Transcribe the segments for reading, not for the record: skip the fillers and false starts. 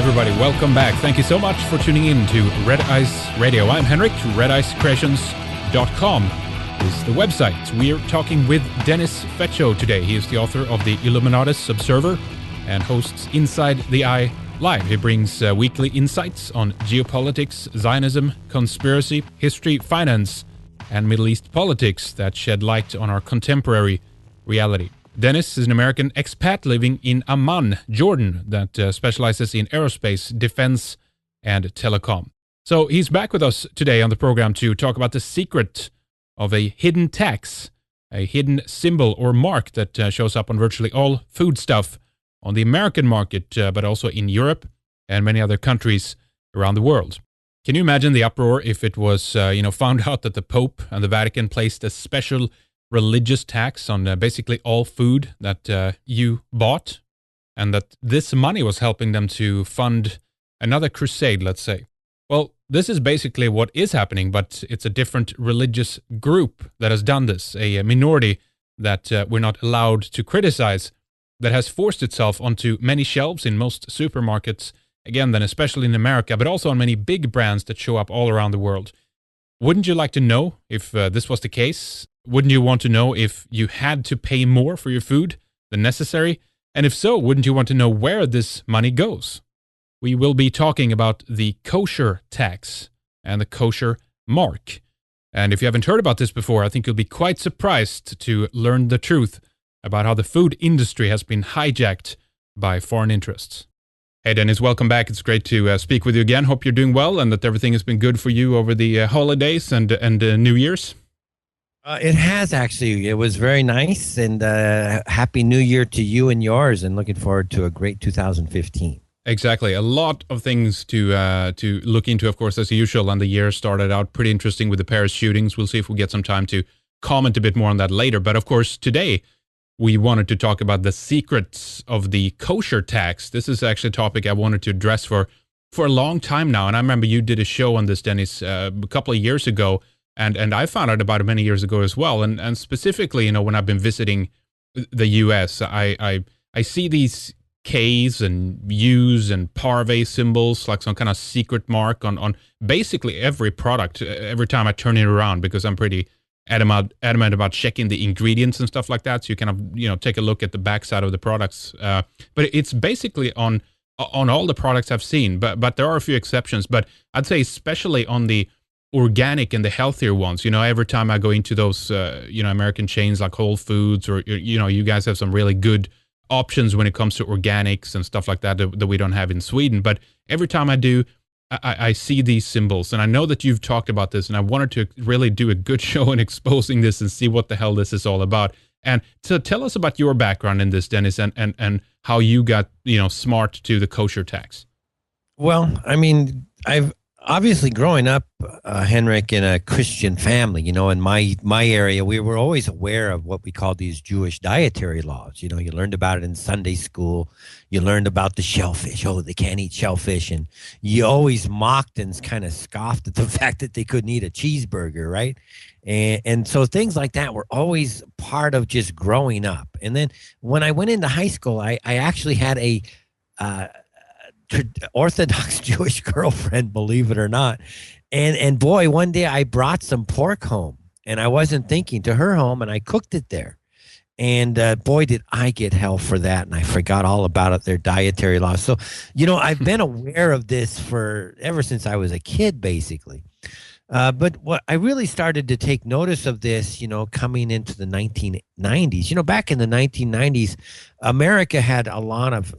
everybody, welcome back. Thank you so much for tuning in to Red Ice Radio. I'm Henrik. RedIceCreations.com is the website. We're talking with Dennis Fetcho today. He is the author of the Illuminatus Observer and hosts Inside the Eye Live. He brings weekly insights on geopolitics, Zionism, conspiracy, history, finance, and Middle East politics that shed light on our contemporary reality. Dennis is an American expat living in Amman, Jordan, that specializes in aerospace, defense, and telecom. So he's back with us today on the program to talk about the secret of a hidden tax, a hidden symbol or mark that shows up on virtually all foodstuff on the American market, but also in Europe and many other countries around the world. Can you imagine the uproar if it was, found out that the Pope and the Vatican placed a special religious tax on basically all food that you bought, and that this money was helping them to fund another crusade, let's say? Well, this is basically what is happening, but it's a different religious group that has done this, a minority that we're not allowed to criticize, that has forced itself onto many shelves in most supermarkets, again, then especially in America, but also on many big brands that show up all around the world. Wouldn't you like to know if this was the case? Wouldn't you want to know if you had to pay more for your food than necessary? And if so, wouldn't you want to know where this money goes? We will be talking about the kosher tax and the kosher mark. And if you haven't heard about this before, I think you'll be quite surprised to learn the truth about how the food industry has been hijacked by foreign interests. Hey, Dennis, welcome back. It's great to speak with you again. Hope you're doing well and that everything has been good for you over the holidays and New Year's. It has, actually. It was very nice, and Happy New Year to you and yours, and looking forward to a great 2015. Exactly. A lot of things to look into, of course, as usual, and the year started out pretty interesting with the Paris shootings. We'll see if we get some time to comment a bit more on that later. But of course, today, we wanted to talk about the secrets of the kosher tax. This is actually a topic I wanted to address for a long time now, and I remember you did a show on this, Dennis, a couple of years ago. And I found out about it many years ago as well. And specifically, when I've been visiting the U.S., I see these K's and U's and parve symbols, like some kind of secret mark on basically every product every time I turn it around, because I'm pretty adamant about checking the ingredients and stuff like that. So you kind of, take a look at the backside of the products. But it's basically on all the products I've seen. But there are a few exceptions. But I'd say especially on the organic and the healthier ones. Every time I go into those, American chains like Whole Foods, or, you guys have some really good options when it comes to organics and stuff like that we don't have in Sweden. But every time I do, I see these symbols. And I know that you've talked about this, and I wanted to really do a good show in exposing this and see what the hell this is all about. And so tell us about your background in this, Dennis, and how you got, smart to the kosher tax. Well, I mean, I've obviously growing up, Henrik, in a Christian family, in my area, we were always aware of what we call these Jewish dietary laws. You learned about it in Sunday school. You learned about the shellfish. Oh, they can't eat shellfish. And you always mocked and kind of scoffed at the fact that they couldn't eat a cheeseburger, right? And so things like that were always part of just growing up. And then when I went into high school, I actually had a Orthodox Jewish girlfriend, believe it or not. And boy, one day I brought some pork home, and I wasn't thinking, to her home, and I cooked it there. And boy, did I get hell for that. And I forgot all about it, their dietary laws. So, I've been aware of this ever since I was a kid, basically. But what I really started to take notice of this, coming into the 1990s. Back in the 1990s, America had a lot of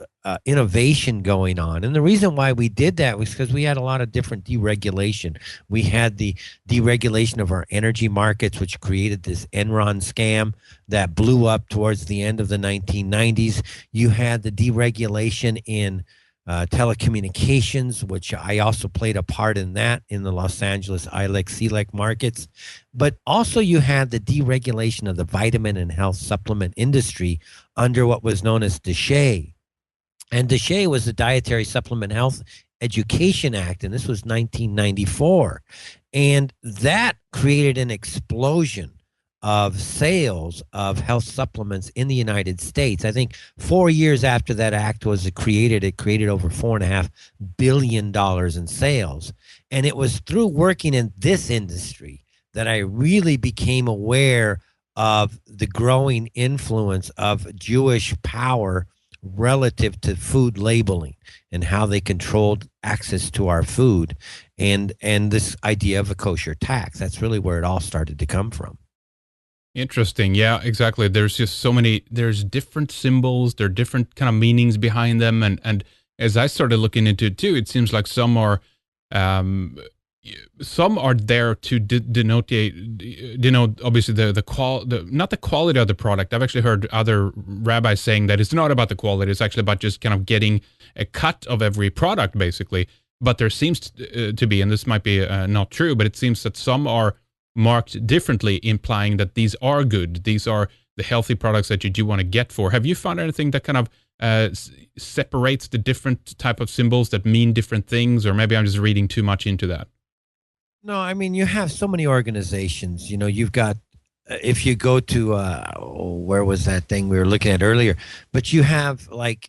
innovation going on. And the reason why we did that was because we had a lot of different deregulation. We had the deregulation of our energy markets, which created this Enron scam that blew up towards the end of the 1990s. You had the deregulation in telecommunications, which I also played a part in that in the Los Angeles ILEC-CELEC markets. But also you had the deregulation of the vitamin and health supplement industry under what was known as DSHEA. And DSHEA was the Dietary Supplement Health Education Act, and this was 1994. And that created an explosion of sales of health supplements in the United States. I think 4 years after that act was created, it created over $4.5 billion in sales. And it was through working in this industry that I really became aware of the growing influence of Jewish power relative to food labeling and how they controlled access to our food, and this idea of a kosher tax. That's really where it all started to come from. Interesting. Yeah, exactly. There's just so many, there's different symbols, there are different kind of meanings behind them. And as I started looking into it too, it seems like some are there to denote obviously not the quality of the product. I've actually heard other rabbis saying that it's not about the quality, it's actually about just kind of getting a cut of every product basically. But there seems to be, and this might be not true, but it seems that some are marked differently, implying that these are good, these are the healthy products that you do want to get for. Have you found anything that kind of separates the different type of symbols that mean different things, or maybe I'm just reading too much into that? No, I mean, you have so many organizations. You've got, if you go to, where was that thing we were looking at earlier? But you have like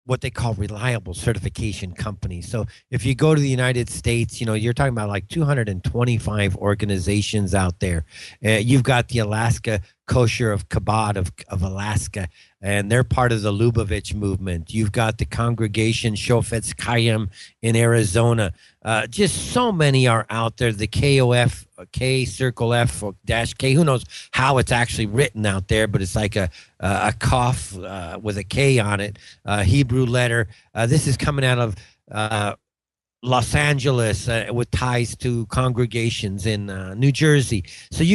what they call reliable certification companies. So if you go to the United States, you're talking about like 225 organizations out there. You've got the Alaska Kosher of Chabad of Alaska, and they're part of the Lubavitch movement. You've got the Congregation Shofetz Chaim in Arizona. Just so many are out there. The KOF, K circle F or dash K. Who knows how it's actually written out there, but it's like a cough with a K on it, Hebrew letter. This is coming out of Los Angeles with ties to congregations in New Jersey. So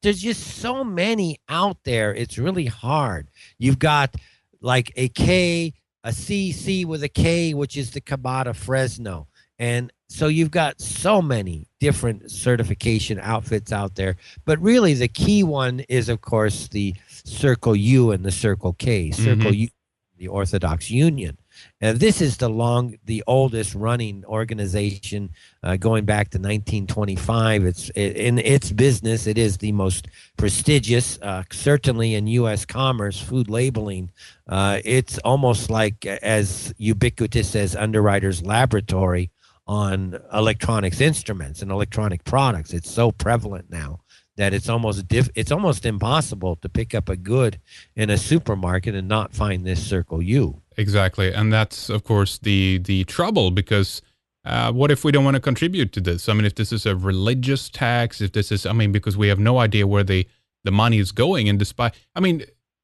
there's just so many out there. It's really hard. You've got like a K, a C with a K, which is the Chabad of Fresno. And so you've got so many different certification outfits out there. But really the key one is, of course, the Circle U and the Circle K. Circle U, the Orthodox Union. This is the oldest running organization going back to 1925. In its business, it is the most prestigious, certainly in U.S. commerce, food labeling. It's almost like as ubiquitous as Underwriters Laboratory on electronics instruments and electronic products. It's so prevalent now that it's almost impossible to pick up a good in a supermarket and not find this Circle U. Exactly. And that's, of course, the trouble, because what if we don't want to contribute to this? I mean, if this is a religious tax, if this is, because we have no idea where the money is going. And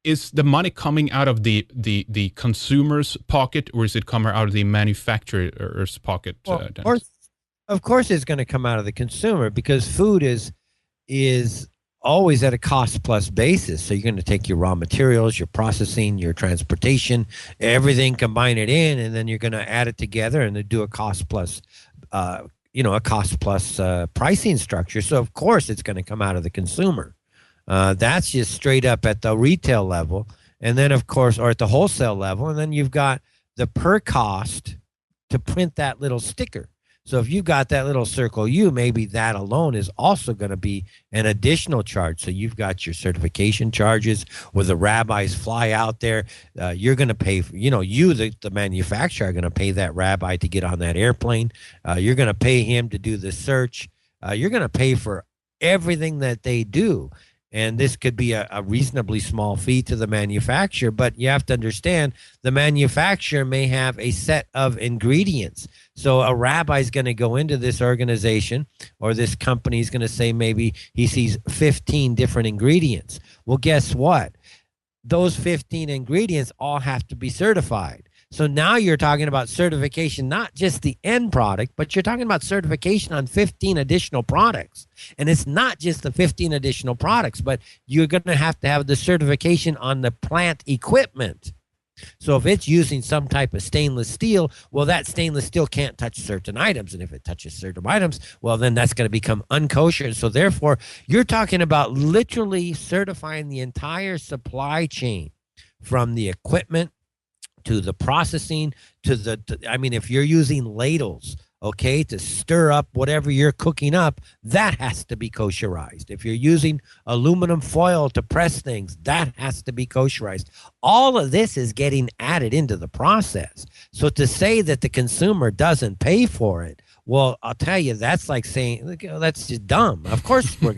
is the money coming out of the consumer's pocket, or is it coming out of the manufacturer's pocket? Well, of course it's going to come out of the consumer, because food is always at a cost plus basis. So you're going to take your raw materials, your processing, your transportation, everything, combine it in, and then you're going to add it together and do a cost plus, pricing structure. So of course it's going to come out of the consumer. That's just straight up at the retail level. And then of course, or at the wholesale level. And then you've got the per cost to print that little sticker. So if you've got that little Circle U, maybe that alone is also going to be an additional charge. So you've got your certification charges where the rabbis fly out there. You're going to pay, the manufacturer, are going to pay that rabbi to get on that airplane. You're going to pay him to do the search. You're going to pay for everything that they do. And this could be a reasonably small fee to the manufacturer, but you have to understand the manufacturer may have a set of ingredients. So a rabbi is going to go into this organization, or this company is going to say maybe he sees 15 different ingredients. Well, guess what? Those 15 ingredients all have to be certified. So now you're talking about certification, not just the end product, but you're talking about certification on 15 additional products. And it's not just the 15 additional products, but you're going to have the certification on the plant equipment. So if it's using some type of stainless steel, well, that stainless steel can't touch certain items. And if it touches certain items, well, then that's going to become unkosher. So therefore, you're talking about literally certifying the entire supply chain, from the equipment to the processing, if you're using ladles okay, to stir up whatever you're cooking up, that has to be kosherized. If you're using aluminum foil to press things, that has to be kosherized. All of this is getting added into the process. So to say that the consumer doesn't pay for it, well, I'll tell you, that's like saying, that's just dumb. Of course we're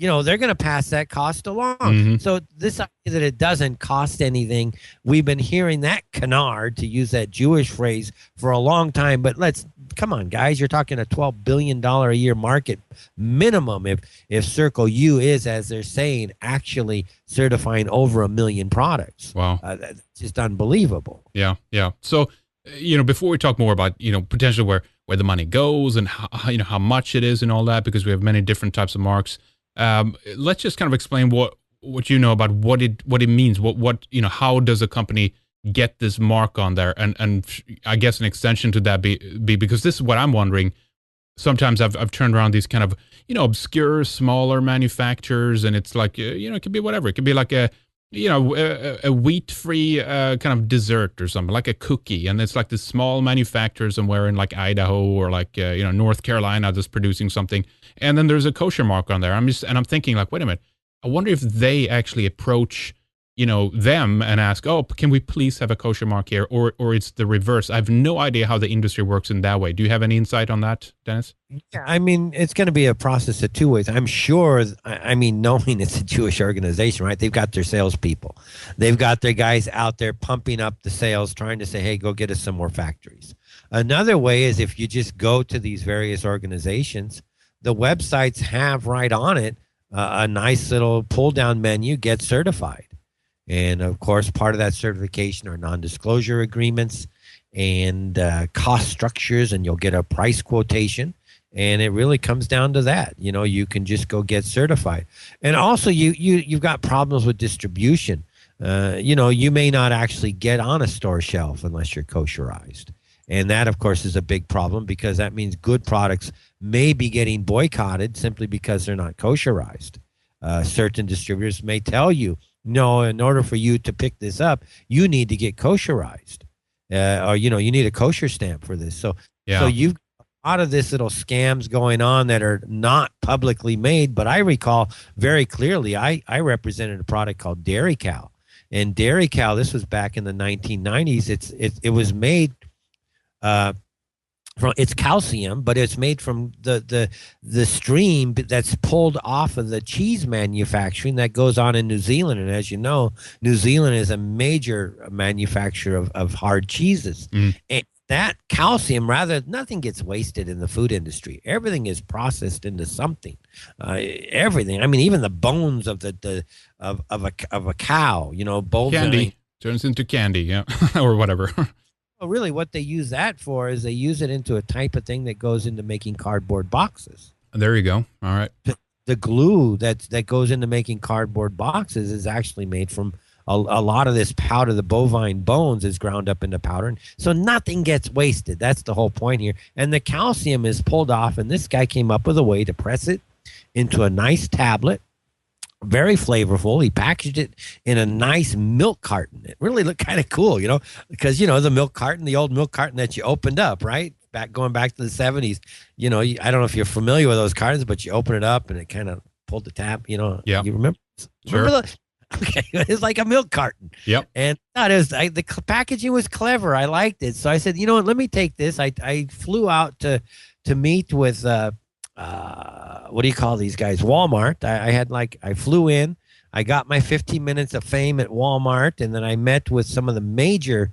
they're going to pass that cost along. So this idea that it doesn't cost anything, we've been hearing that canard, to use that Jewish phrase, for a long time. But come on, guys, you're talking a $12 billion a year market minimum if Circle U is, as they're saying, actually certifying over 1 million products. Wow. That's just unbelievable. Yeah. So, before we talk more about, potentially where the money goes and how much it is and all that, because we have many different types of marks, let's just kind of explain what you know about what it means. What how does a company get this mark on there? And I guess an extension to that be because this is what I'm wondering. Sometimes I've turned around these kind of obscure smaller manufacturers, and it's like it could be whatever. It could be like a wheat-free kind of dessert or something, like a cookie, and it's like this small manufacturer somewhere in like Idaho or like North Carolina that's producing something, and then there's a kosher mark on there. I'm thinking like, wait a minute, I wonder if they actually approach them and ask, oh, can we please have a kosher mark here, or it's the reverse. I have no idea how the industry works in that way. Do you have any insight on that, Dennis? Yeah, I mean, it's going to be a process of two ways. I'm sure, knowing it's a Jewish organization, right? They've got their salespeople. They've got their guys out there pumping up the sales, trying to say, hey, go get us some more factories. Another way is if you just go to these various organizations, the websites have right on it a nice little pull-down menu, get certified. And, of course, part of that certification are non-disclosure agreements and cost structures, and you'll get a price quotation. And it really comes down to that. You can just go get certified. And also, you've got problems with distribution. You may not actually get on a store shelf unless you're kosherized. And that, of course, is a big problem, because that means good products may be getting boycotted simply because they're not kosherized. Certain distributors may tell you, no, in order for you to pick this up, you need to get kosherized, or you need a kosher stamp for this. So you've got a lot of this little scams going on that are not publicly made. But I recall very clearly, I represented a product called Dietary, and Dietary, this was back in the 1990s. It was made from, it's calcium, but it's made from the stream that's pulled off of the cheese manufacturing that goes on in New Zealand. And as you know, New Zealand is a major manufacturer of hard cheeses. And that calcium, nothing gets wasted in the food industry. Everything is processed into something. Everything. I mean, even the bones of of a cow, bones. Candy turns into candy, yeah, or whatever. Well, really, what they use that for is they use it into a type of thing that goes into making cardboard boxes. There you go. All right. The glue that goes into making cardboard boxes is actually made from a lot of this powder. The bovine bones is ground up into powder. So nothing gets wasted. That's the whole point here. And the calcium is pulled off, and this guy came up with a way to press it into a nice tablet. Very flavorful. He packaged it in a nice milk carton. It really looked kind of cool, because, the milk carton, the old milk carton that you opened up, right? Going back to the 70s, I don't know if you're familiar with those cartons, but you open it up and it kind of pulled the tap, Yeah. You remember? Sure. Okay. It's like a milk carton. Yep. And the packaging was clever. I liked it. So I said, let me take this. I flew out to meet with, what do you call these guys? Walmart. I flew in, I got my 15 minutes of fame at Walmart, and then I met with some of the major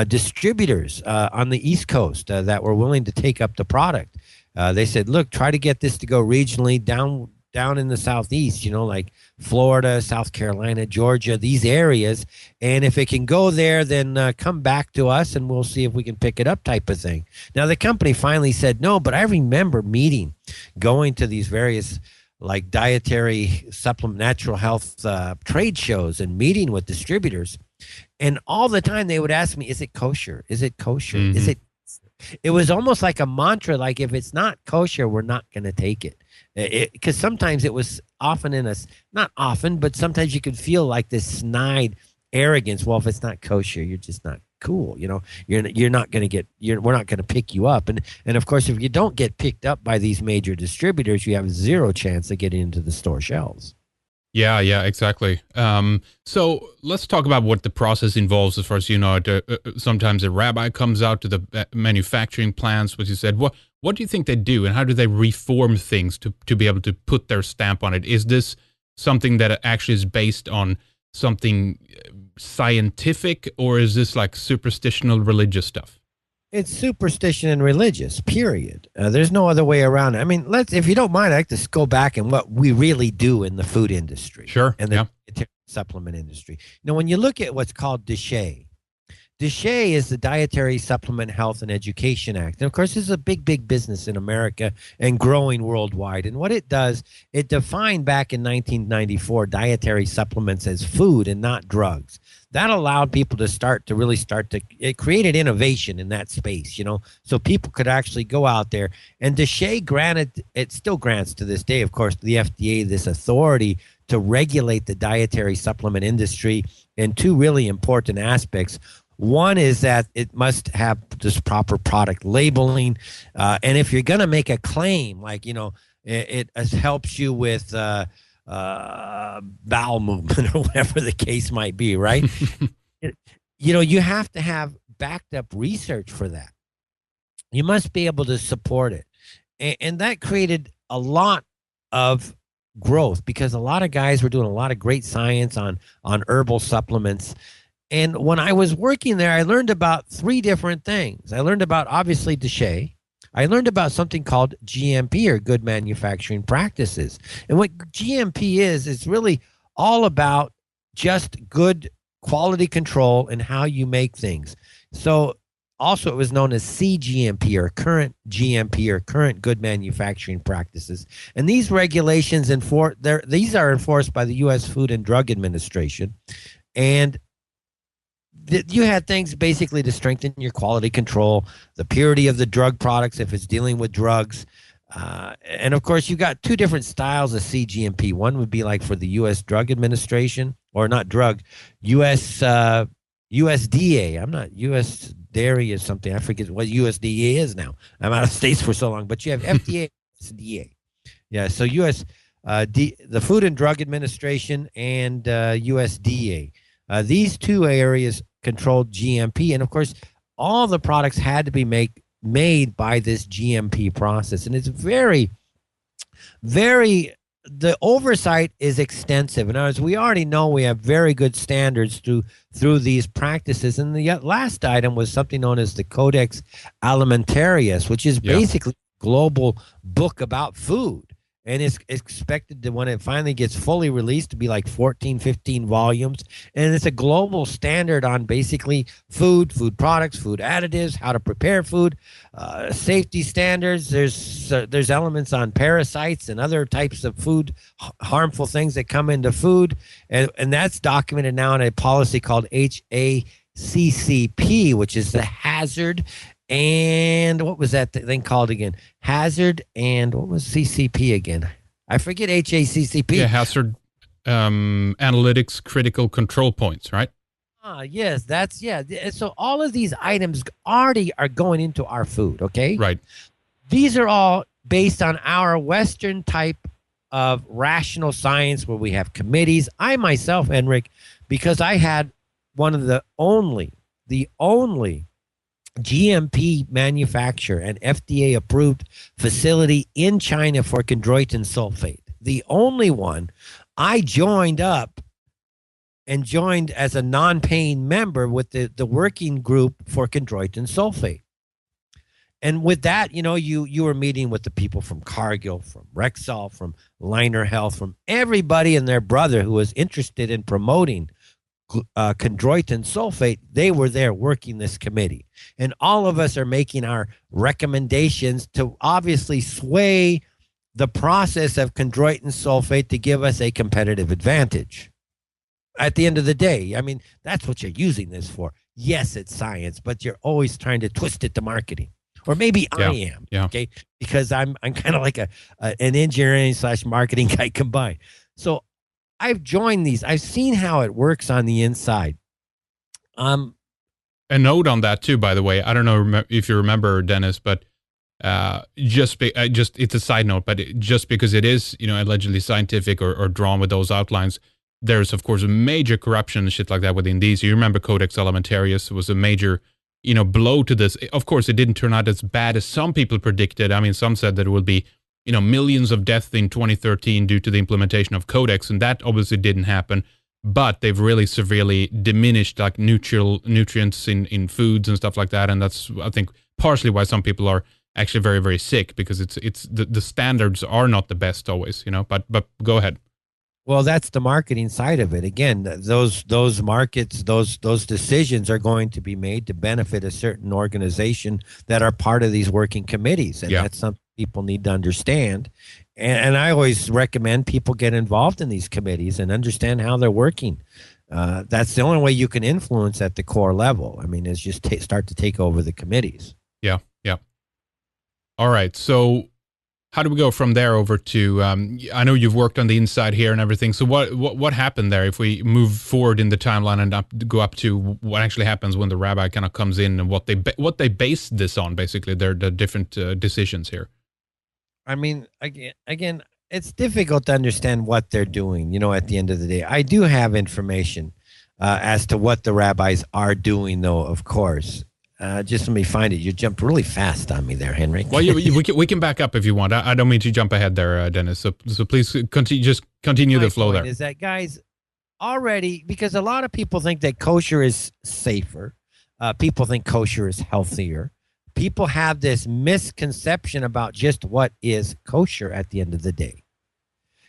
distributors on the East Coast that were willing to take up the product. They said, look, try to get this to go regionally down in the Southeast, like Florida, South Carolina, Georgia, these areas. And if it can go there, then come back to us and we'll see if we can pick it up, type of thing. Now, the company finally said no, but I remember going to these various like dietary supplement, natural health trade shows and meeting with distributors. And all the time they would ask me, is it kosher? Is it kosher? Mm-hmm. Is it? It was almost like a mantra, like if it's not kosher, we're not going to take it. Because sometimes it was often not often, but sometimes you could feel like this snide arrogance. Well, if it's not kosher, you're just not cool. You're not going to get, we're not going to pick you up. And of course, if you don't get picked up by these major distributors, you have zero chance of getting into the store shelves. Yeah, exactly. So let's talk about what the process involves. As far as sometimes a rabbi comes out to the manufacturing plants, what you said. What do you think they do, and how do they reform things to be able to put their stamp on it? Is this something that actually is based on something scientific, or is this like superstitional religious stuff? It's superstition and religious, period. There's no other way around it. I mean, if you don't mind, I like to go back and what we really do in the food industry. Sure. And the supplement industry. When you look at what's called DSHEA, DSHEA is the Dietary Supplement Health and Education Act. And of course, this is a big, big business in America and growing worldwide. And what it does, it defined back in 1994 dietary supplements as food and not drugs. That allowed people to it created innovation in that space, so people could actually go out there. And DSHEA it still grants to this day, of course, the FDA this authority to regulate the dietary supplement industry in two really important aspects. One is that it must have this proper product labeling. And if you're going to make a claim, like, it helps you with bowel movement or whatever the case might be, right? You have to have backed up research for that. You must be able to support it. And that created a lot of growth because a lot of guys were doing a lot of great science on herbal supplements. And when I was working there, I learned about three different things. I learned about, obviously, DSHEA. I learned about something called GMP, or good manufacturing practices. And what GMP is, it's really all about just good quality control and how you make things. So also it was known as CGMP, or current GMP, or current good manufacturing practices. And these regulations these are enforced by the U.S. Food and Drug Administration. And you had things basically to strengthen your quality control, the purity of the drug products if it's dealing with drugs. And of course, you got two different styles of CGMP. One would be like for the U.S. Drug Administration, or not drug, USDA. I'm not U.S. Dairy or something. I forget what USDA is now. I'm out of states for so long, but you have FDA, USDA. Yeah, so the Food and Drug Administration and USDA. These two areas controlled GMP, and of course, all the products had to be made by this GMP process, and it's very, very. The oversight is extensive, and as we already know, we have very good standards through these practices. And the last item was something known as the Codex Alimentarius, which is basically a global book about food. And it's expected to, when it finally gets fully released, to be like 14, 15 volumes. And it's a global standard on basically food products, food additives, how to prepare food, safety standards. There's elements on parasites and other types of food, harmful things that come into food. And that's documented now in a policy called HACCP, which is the hazard. And what was that thing called again? Hazard and what was CCP again? I forget HACCP. Yeah, hazard analytics critical control points, right? Yes, So all of these items already are going into our food, okay? Right. These are all based on our Western type of rational science where we have committees. I myself, Henrik, because I had one of the only GMP manufacturer and FDA approved facility in China for chondroitin sulfate. The only one. I joined up as a non-paying member with the working group for chondroitin sulfate. And with that, you were meeting with the people from Cargill, from Rexall, from Liner Health, from everybody and their brother who was interested in promoting chondroitin sulfate. They were there working this committee, and all of us are making our recommendations to obviously sway the process of chondroitin sulfate to give us a competitive advantage. At the end of the day, I mean, that's what you're using this for. Yes, it's science, but you're always trying to twist it to marketing. Or maybe I am, okay? Because I'm kind of like an engineering / marketing guy combined. So I've joined these. I've seen how it works on the inside. a note on that too, by the way. I don't know if you remember, Dennis, but just it's a side note, but just because it is, allegedly scientific or drawn with those outlines, there's of course a major corruption and shit like that within these. You remember Codex Alimentarius was a major, blow to this. Of course, it didn't turn out as bad as some people predicted. I mean, some said that it would be, millions of deaths in 2013 due to the implementation of Codex, and that obviously didn't happen. But they've really severely diminished like nutrients in foods and stuff like that, and that's, I think, partially why some people are actually very, very sick, because it's the standards are not the best always, But go ahead. Well, that's the marketing side of it. Again, those markets, those decisions are going to be made to benefit a certain organization that are part of these working committees, and that's something people need to understand. And I always recommend people get involved in these committees and understand how they're working. That's the only way you can influence at the core level. I mean, is just start to take over the committees. Yeah. All right. So how do we go from there over to, I know you've worked on the inside here and everything. So what happened there if we move forward in the timeline and go up to what actually happens when the rabbi kind of comes in and what they based this on, basically, the different decisions here? I mean, again, it's difficult to understand what they're doing, at the end of the day. I do have information as to what the rabbis are doing, though, of course. Just let me find it. You jumped really fast on me there, Henrik. Well, we can back up if you want. I don't mean to jump ahead there, Dennis. So please continue the flow there. Is that, guys, already, because a lot of people think that kosher is safer. People think kosher is healthier. People have this misconception about just what is kosher at the end of the day.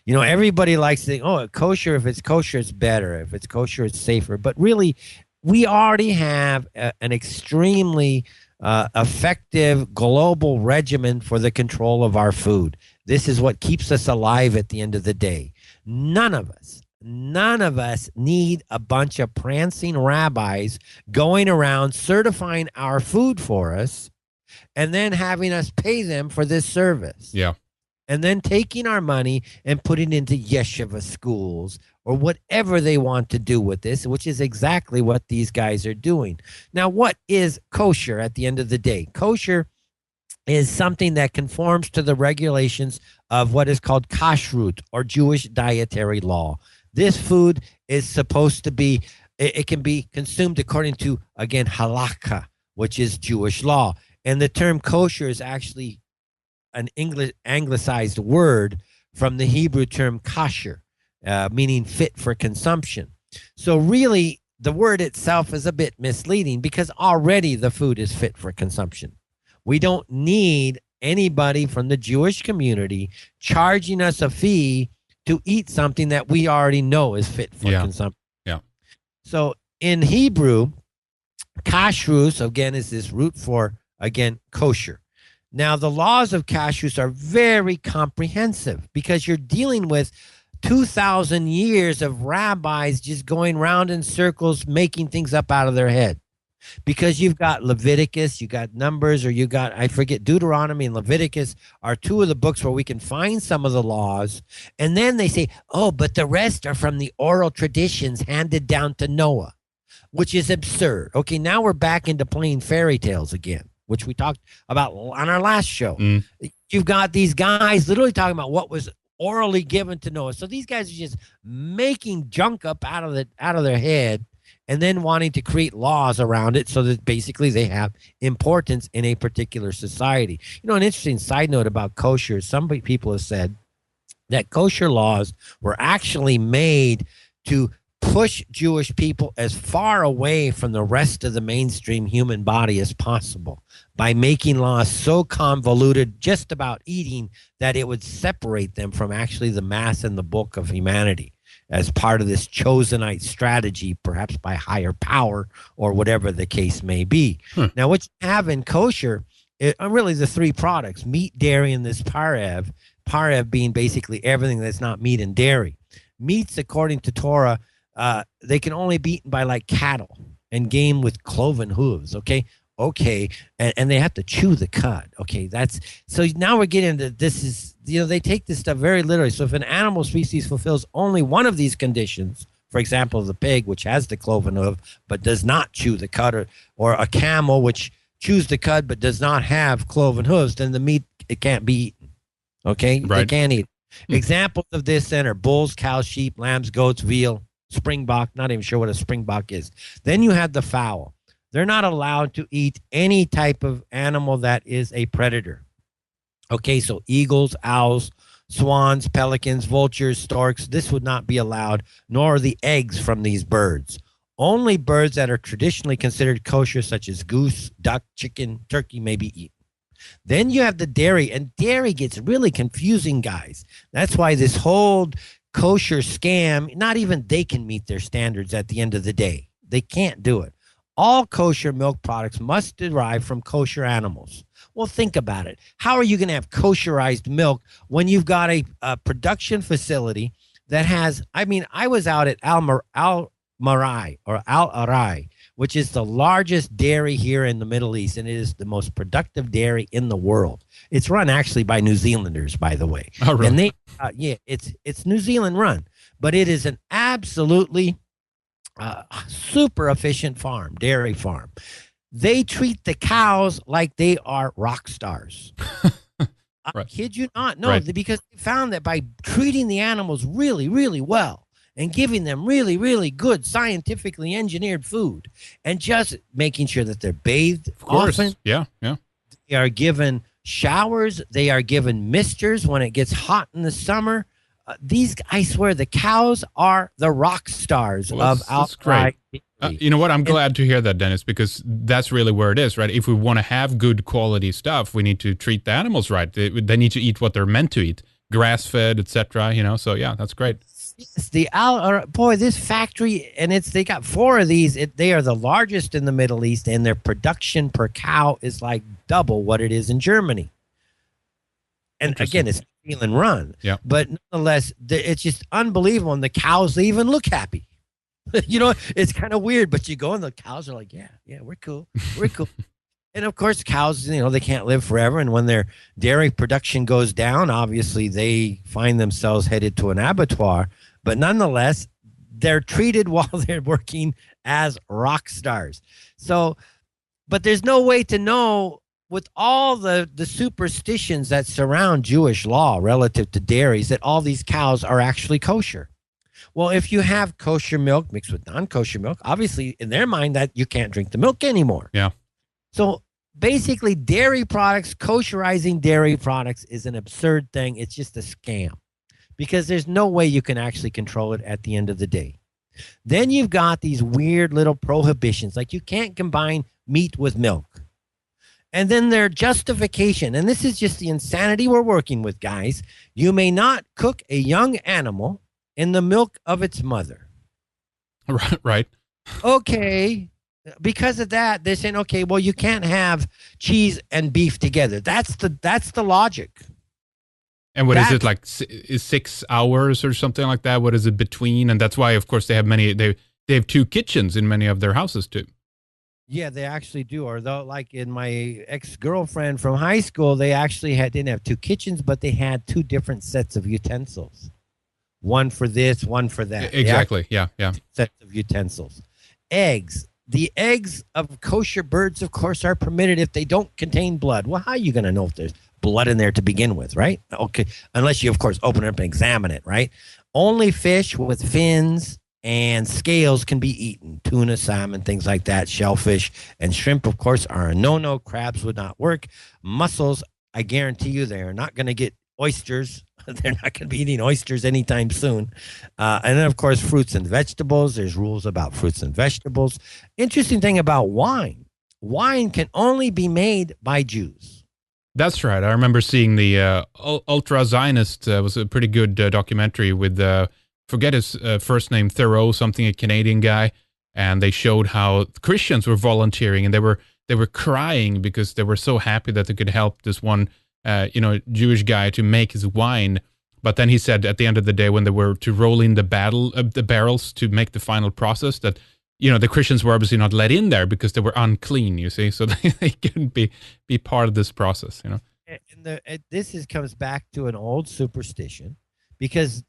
Everybody likes to think, oh, kosher, if it's kosher, it's better. If it's kosher, it's safer. But really, we already have an extremely effective global regimen for the control of our food. This is what keeps us alive at the end of the day. None of us need a bunch of prancing rabbis going around certifying our food for us and then having us pay them for this service. Yeah. And then taking our money and putting it into yeshiva schools or whatever they want to do with this, which is exactly what these guys are doing. Now, what is kosher at the end of the day? Kosher is something that conforms to the regulations of what is called kashrut, or Jewish dietary law. This food is supposed to be, it can be consumed according to, again, halakha, which is Jewish law. And the term kosher is actually an anglicized word from the Hebrew term kasher, meaning fit for consumption. So really, the word itself is a bit misleading because already the food is fit for consumption. We don't need anybody from the Jewish community charging us a fee to eat something that we already know is fit for consumption. Yeah. So in Hebrew, kashrus, again, is this root for, again, kosher. Now, the laws of Kashrus are very comprehensive because you're dealing with 2,000 years of rabbis just going round in circles, making things up out of their head. Because you've got Leviticus, you got Numbers, or you got, I forget, Deuteronomy and Leviticus are two of the books where we can find some of the laws. And then they say, oh, but the rest are from the oral traditions handed down to Noah, which is absurd. Okay, now we're back into playing fairy tales again, which we talked about on our last show. You've got these guys literally talking about what was orally given to Noah. So these guys are just making junk up out of their head and then wanting to create laws around it so that basically they have importance in a particular society. An interesting side note about kosher, some people have said that kosher laws were actually made to push Jewish people as far away from the rest of the mainstream human body as possible by making laws so convoluted just about eating that it would separate them from actually the mass and the bulk of humanity as part of this chosenite strategy, perhaps by higher power or whatever the case may be. Now, what you have in kosher are really the three products: meat, dairy, and this parev. Parev being basically everything that's not meat and dairy. Meats, according to Torah, they can only be eaten by like cattle and game with cloven hooves. Okay. And they have to chew the cud. Okay. So now we're getting into this is, they take this stuff very literally. So if an animal species fulfills only one of these conditions For example, the pig, which has the cloven hoof but does not chew the cud, or a camel, which chews the cud but does not have cloven hooves, then the meat, it can't be eaten. Okay? Right. They can't eat. Examples of this then are bulls, cows, sheep, lambs, goats, veal, springbok. Not even sure what a springbok is. Then you have the fowl. They're not allowed to eat any type of animal that is a predator. Okay, so eagles, owls, swans, pelicans, vultures, storks, this would not be allowed, nor the eggs from these birds. Only birds that are traditionally considered kosher, such as goose, duck, chicken, turkey, may be eaten. Then you have the dairy, and dairy gets really confusing, guys. That's why this whole kosher scam, not even they can meet their standards at the end of the day. They can't do it. All kosher milk products must derive from kosher animals. Well, think about it. How are you going to have kosherized milk when you've got a production facility that has, I was out at Al-Arai, which is the largest dairy here in the Middle East, and it is the most productive dairy in the world. It's run actually by New Zealanders, by the way. Oh, really? And it's New Zealand run, but it is an absolutely super efficient dairy farm. They treat the cows like they are rock stars. I kid you not. No, because they found that by treating the animals really, really well and giving them really, really good scientifically engineered food and just making sure that they're bathed often. Yeah. They are given showers. They are given misters when it gets hot in the summer. I swear, the cows are the rock stars of outright. You know what? I'm glad to hear that, Dennis, because that's really where it is, right? If we want to have good quality stuff, we need to treat the animals right. They need to eat what they're meant to eat, grass-fed, etc. So yeah, that's great. Yes, this factory, and they got 4 of these. They are the largest in the Middle East, and their production per cow is like double what it is in Germany. And again, it's New Zealand run. Yeah. But nonetheless, it's just unbelievable. And the cows, they even look happy. It's kind of weird, but you go and the cows are like, yeah, we're cool. We're cool. And of course, cows, they can't live forever. And when their dairy production goes down, obviously they find themselves headed to an abattoir. But nonetheless, they're treated while they're working as rock stars. So, but there's no way to know, with all the superstitions that surround Jewish law relative to dairies, that all these cows are actually kosher. Well, if you have kosher milk mixed with non-kosher milk, obviously in their mind that you can't drink the milk anymore. Yeah. So basically, dairy products, kosherizing dairy products is an absurd thing. It's just a scam because there's no way you can actually control it at the end of the day. Then you've got these weird little prohibitions, like you can't combine meat with milk. And then their justification, and this is just the insanity we're working with, guys. You may not cook a young animal in the milk of its mother. Right. Okay. Because of that, they're saying, okay, well, you can't have cheese and beef together. That's the logic. And what is it, like 6 hours or something like that? What is it between? And that's why, of course, they have 2 kitchens in many of their houses too. Yeah, they actually do. Or though, like in my ex-girlfriend from high school, they actually didn't have 2 kitchens, but they had 2 different sets of utensils. One for this, one for that. Exactly. Yeah. Sets of utensils. Eggs. The eggs of kosher birds, of course, are permitted if they don't contain blood. Well, how are you going to know if there's blood in there to begin with, right? Okay, unless you, of course, open it up and examine it, right? Only fish with fins and scales can be eaten. Tuna, salmon, things like that. Shellfish and shrimp, of course, are a no-no. Crabs would not work. Mussels, I guarantee you, they are not going to get oysters. They're not going to be eating oysters anytime soon. And then, of course, fruits and vegetables. There's rules about fruits and vegetables. Interesting thing about wine. Wine can only be made by Jews. That's right. I remember seeing the Ultra Zionist was a pretty good documentary with, forget his first name, Thoreau, something, a Canadian guy. And they showed how Christians were volunteering, and they were crying because they were so happy that they could help this one Jewish guy to make his wine. But then he said at the end of the day, when they were to roll in the barrels to make the final process, that, the Christians were obviously not let in there because they were unclean, you see. So they couldn't be part of this process, And this comes back to an old superstition because,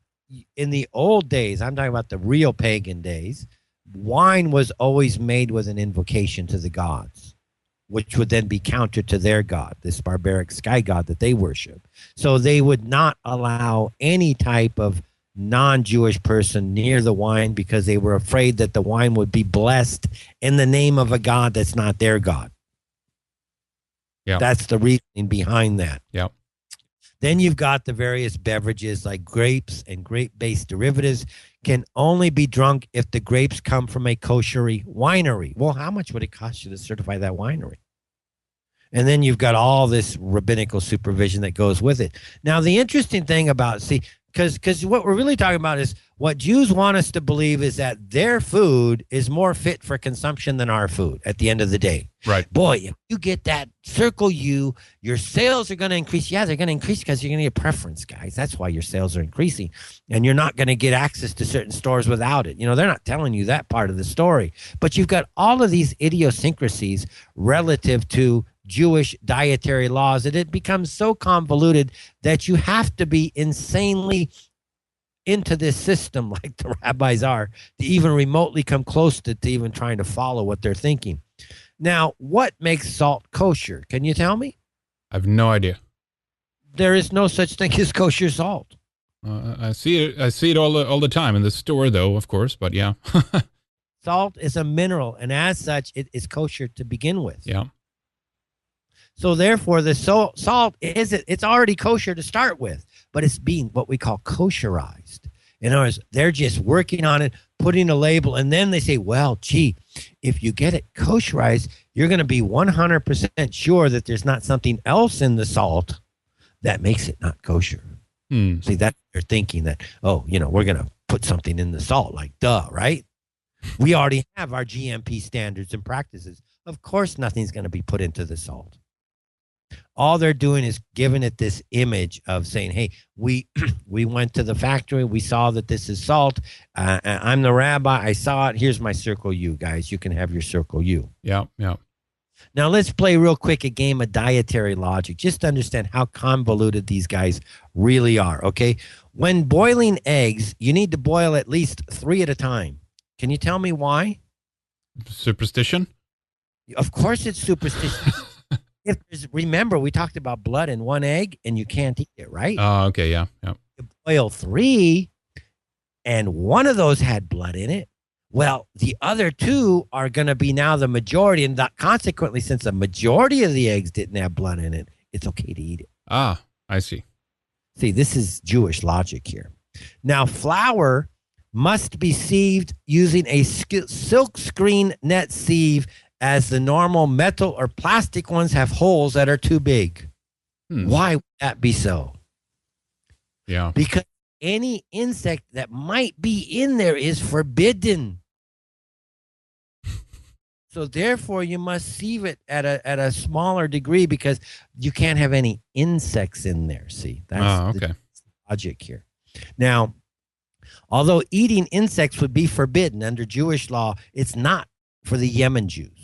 in the old days, I'm talking about the real pagan days, wine was always made with an invocation to the gods, which would then be counter to their god, this barbaric sky god that they worship. So they would not allow any type of non-Jewish person near the wine because they were afraid that the wine would be blessed in the name of a god that's not their god. Yeah. That's the reasoning behind that. Yeah. Then you've got the various beverages like grapes and grape-based derivatives can only be drunk if the grapes come from a kosher winery. Well, how much would it cost you to certify that winery? And then you've got all this rabbinical supervision that goes with it. Now, the interesting thing about, because what we're really talking about is what Jews want us to believe is that their food is more fit for consumption than our food at the end of the day. Right. Boy, if you get that circle U, your sales are going to increase. Yeah, they're going to increase because you're going to get preference, guys. That's why your sales are increasing. And you're not going to get access to certain stores without it. You know, they're not telling you that part of the story. But you've got all of these idiosyncrasies relative to Jewish dietary laws that it becomes so convoluted that you have to be insanely into this system like the rabbis are to even remotely come close to even trying to follow what they're thinking. Now, what makes salt kosher? Can you tell me? I have no idea. There is no such thing as kosher salt. I see it. I see it all the time in the store, though, of course. But yeah, salt is a mineral, and as such, it is kosher to begin with. Yeah. So therefore, the salt it's already kosher to start with, but it's being what we call kosherized. In other words, they're just working on it, putting a label, and then they say, well, gee, if you get it kosherized, you're going to be 100% sure that there's not something else in the salt that makes it not kosher. See, that they're thinking that, oh, you know, we're going to put something in the salt, like duh, right? We already have our GMP standards and practices. Of course, nothing's going to be put into the salt. All they're doing is giving it this image of saying, hey, we went to the factory. We saw that this is salt. I'm the rabbi. I saw it. Here's my circle U, guys. You can have your circle U. Yeah, yeah. Now, let's play real quick a game of dietary logic, just to understand how convoluted these guys really are, okay? When boiling eggs, you need to boil at least 3 at a time. Can you tell me why? Superstition? Of course it's superstitious. Remember, we talked about blood in one egg, and you can't eat it, right? Oh, okay, yeah. You boil 3, and one of those had blood in it. Well, the other 2 are going to be now the majority, and consequently, since the majority of the eggs didn't have blood in it, it's okay to eat it. Ah, I see. See, this is Jewish logic here. Now, flour must be sieved using a silk screen net sieve, as the normal metal or plastic ones have holes that are too big. Why would that be so? Yeah. Because any insect that might be in there is forbidden. So therefore, you must sieve it at a smaller degree because you can't have any insects in there. See, that's the logic here. Now, although eating insects would be forbidden under Jewish law, it's not for the Yemen Jews.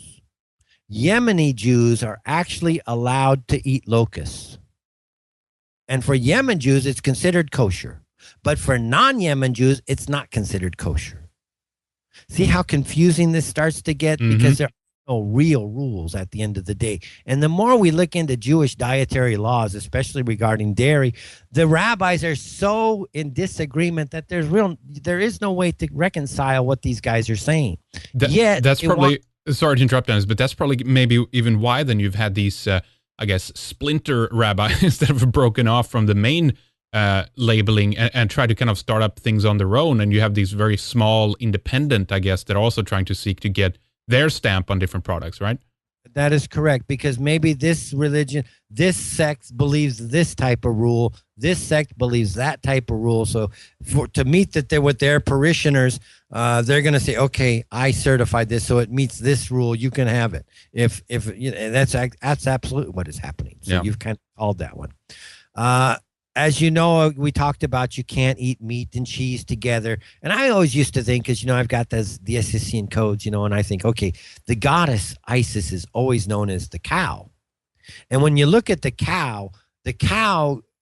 Yemeni Jews are actually allowed to eat locusts. And for Yemen Jews, it's considered kosher. But for non-Yemen Jews, it's not considered kosher. See how confusing this starts to get? Because there are no real rules at the end of the day. And the more we look into Jewish dietary laws, especially regarding dairy, the rabbis are so in disagreement that there is no way to reconcile what these guys are saying. That's probably... Sorry to interrupt, Dennis, but that's probably maybe even why then you've had these, I guess, splinter rabbis that have broken off from the main labeling and try to kind of start up things on their own. And you have these very small independent, I guess, that are also trying to seek to get their stamp on different products, right? That is correct, because maybe this religion, this sect believes this type of rule, this sect believes that type of rule. So to meet with their parishioners, they're going to say, okay, I certified this, so it meets this rule, you can have it. If you know, that's absolutely what is happening. So you've kind of called that one. As you know, we talked about you can't eat meat and cheese together. And I always used to think, because, you know, I've got the DSHEA codes, you know, and I think, okay, the goddess Isis is always known as the cow. And when you look at the cow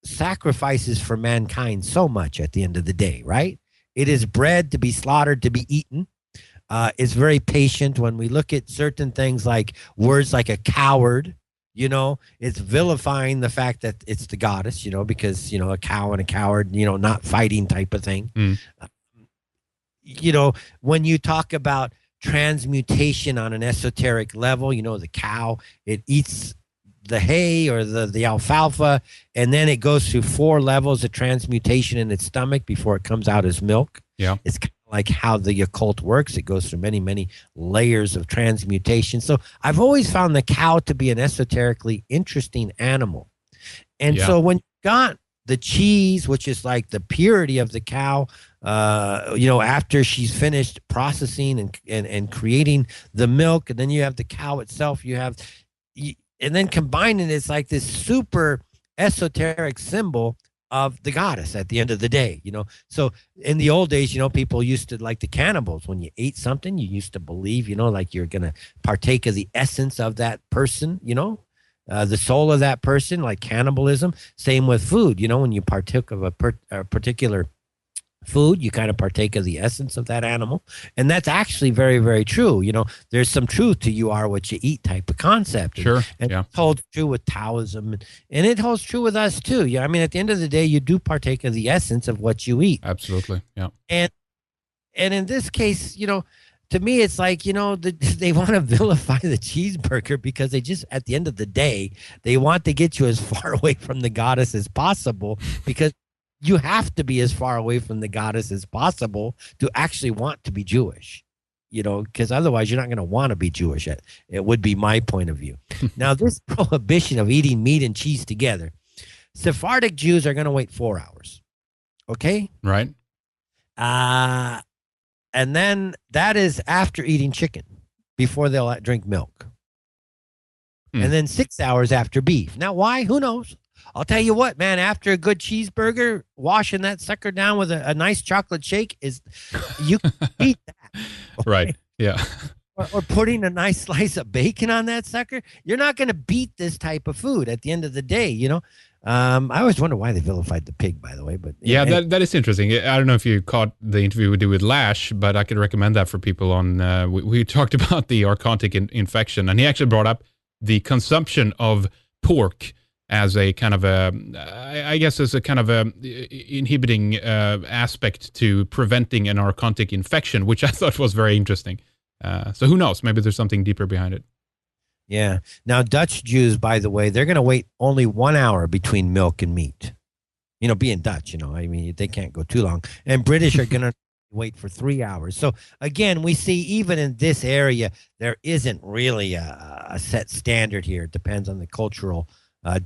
sacrifices for mankind so much at the end of the day, right? It is bred to be slaughtered, to be eaten. It's very patient. When we look at certain things like words like a coward, it's vilifying the fact that it's the goddess, because, a cow and a coward, not fighting type of thing. When you talk about transmutation on an esoteric level, the cow, it eats the hay or the alfalfa, and then it goes through 4 levels of transmutation in its stomach before it comes out as milk. Yeah. It's kind of like how the occult works. It goes through many, many layers of transmutation. So I've always found the cow to be an esoterically interesting animal. And so when you got the cheese, which is like the purity of the cow, after she's finished processing and creating the milk, and then you have the cow itself, and then combining it's like this super esoteric symbol of the goddess at the end of the day, So in the old days, people used to, like the cannibals, when you ate something, you used to believe, like you're going to partake of the essence of that person, the soul of that person, like cannibalism. Same with food, when you partook of a particular food, you kind of partake of the essence of that animal. And that's actually very, very true. There's some truth to you are what you eat type of concept. Sure. And it holds true with Taoism, and it holds true with us too. Yeah. I mean, at the end of the day, you do partake of the essence of what you eat. Absolutely. Yeah. And in this case, to me, it's like, they want to vilify the cheeseburger because they just, at the end of the day, they want to get you as far away from the goddess as possible, because you have to be as far away from the goddess as possible to actually want to be Jewish, because otherwise you're not going to want to be Jewish. It would be my point of view. Now, this prohibition of eating meat and cheese together, Sephardic Jews are going to wait 4 hours. Okay? Right. And then that is after eating chicken, before they'll drink milk. And then 6 hours after beef. Now, why? Who knows? I'll tell you what, man, after a good cheeseburger, washing that sucker down with a nice chocolate shake you can beat that. Okay? Right. Yeah. Or putting a nice slice of bacon on that sucker. You're not going to beat this type of food at the end of the day, I always wonder why they vilified the pig, by the way. But that is interesting. I don't know if you caught the interview we did with Lash, but I could recommend that for people on, we talked about the orthodontic infection, and he actually brought up the consumption of pork as a kind of as a kind of inhibiting aspect to preventing an orthodontic infection, which I thought was very interesting. So who knows? Maybe there's something deeper behind it. Yeah. Now, Dutch Jews, by the way, they're going to wait only 1 hour between milk and meat. Being Dutch, I mean, they can't go too long. And British are going to wait for 3 hours. So again, we see even in this area, there isn't really a set standard here. It depends on the cultural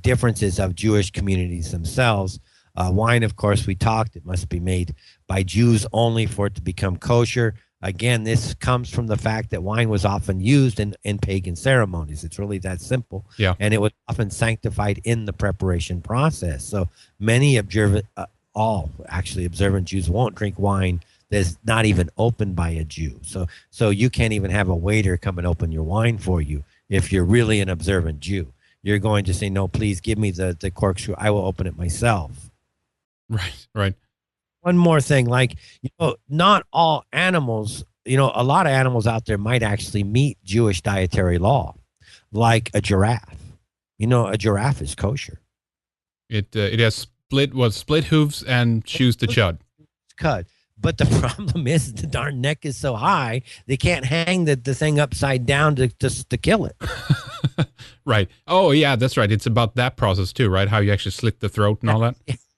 differences of Jewish communities themselves. Wine, of course, we talked, it must be made by Jews only for it to become kosher. Again, this comes from the fact that wine was often used in pagan ceremonies. It's really that simple. Yeah. And it was often sanctified in the preparation process. So many observant Jews won't drink wine that's not even opened by a Jew. So you can't even have a waiter come and open your wine for you if you're really an observant Jew. You're going to say, no, please give me the corkscrew. I will open it myself. Right. One more thing, not all animals, a lot of animals out there might actually meet Jewish dietary law, like a giraffe. A giraffe is kosher. It has split hooves and chews the chud. Cud. But the problem is the darn neck is so high, they can't hang the thing upside down to kill it. Right. Oh, yeah, that's right. It's about that process too, right? How you actually slit the throat and all that.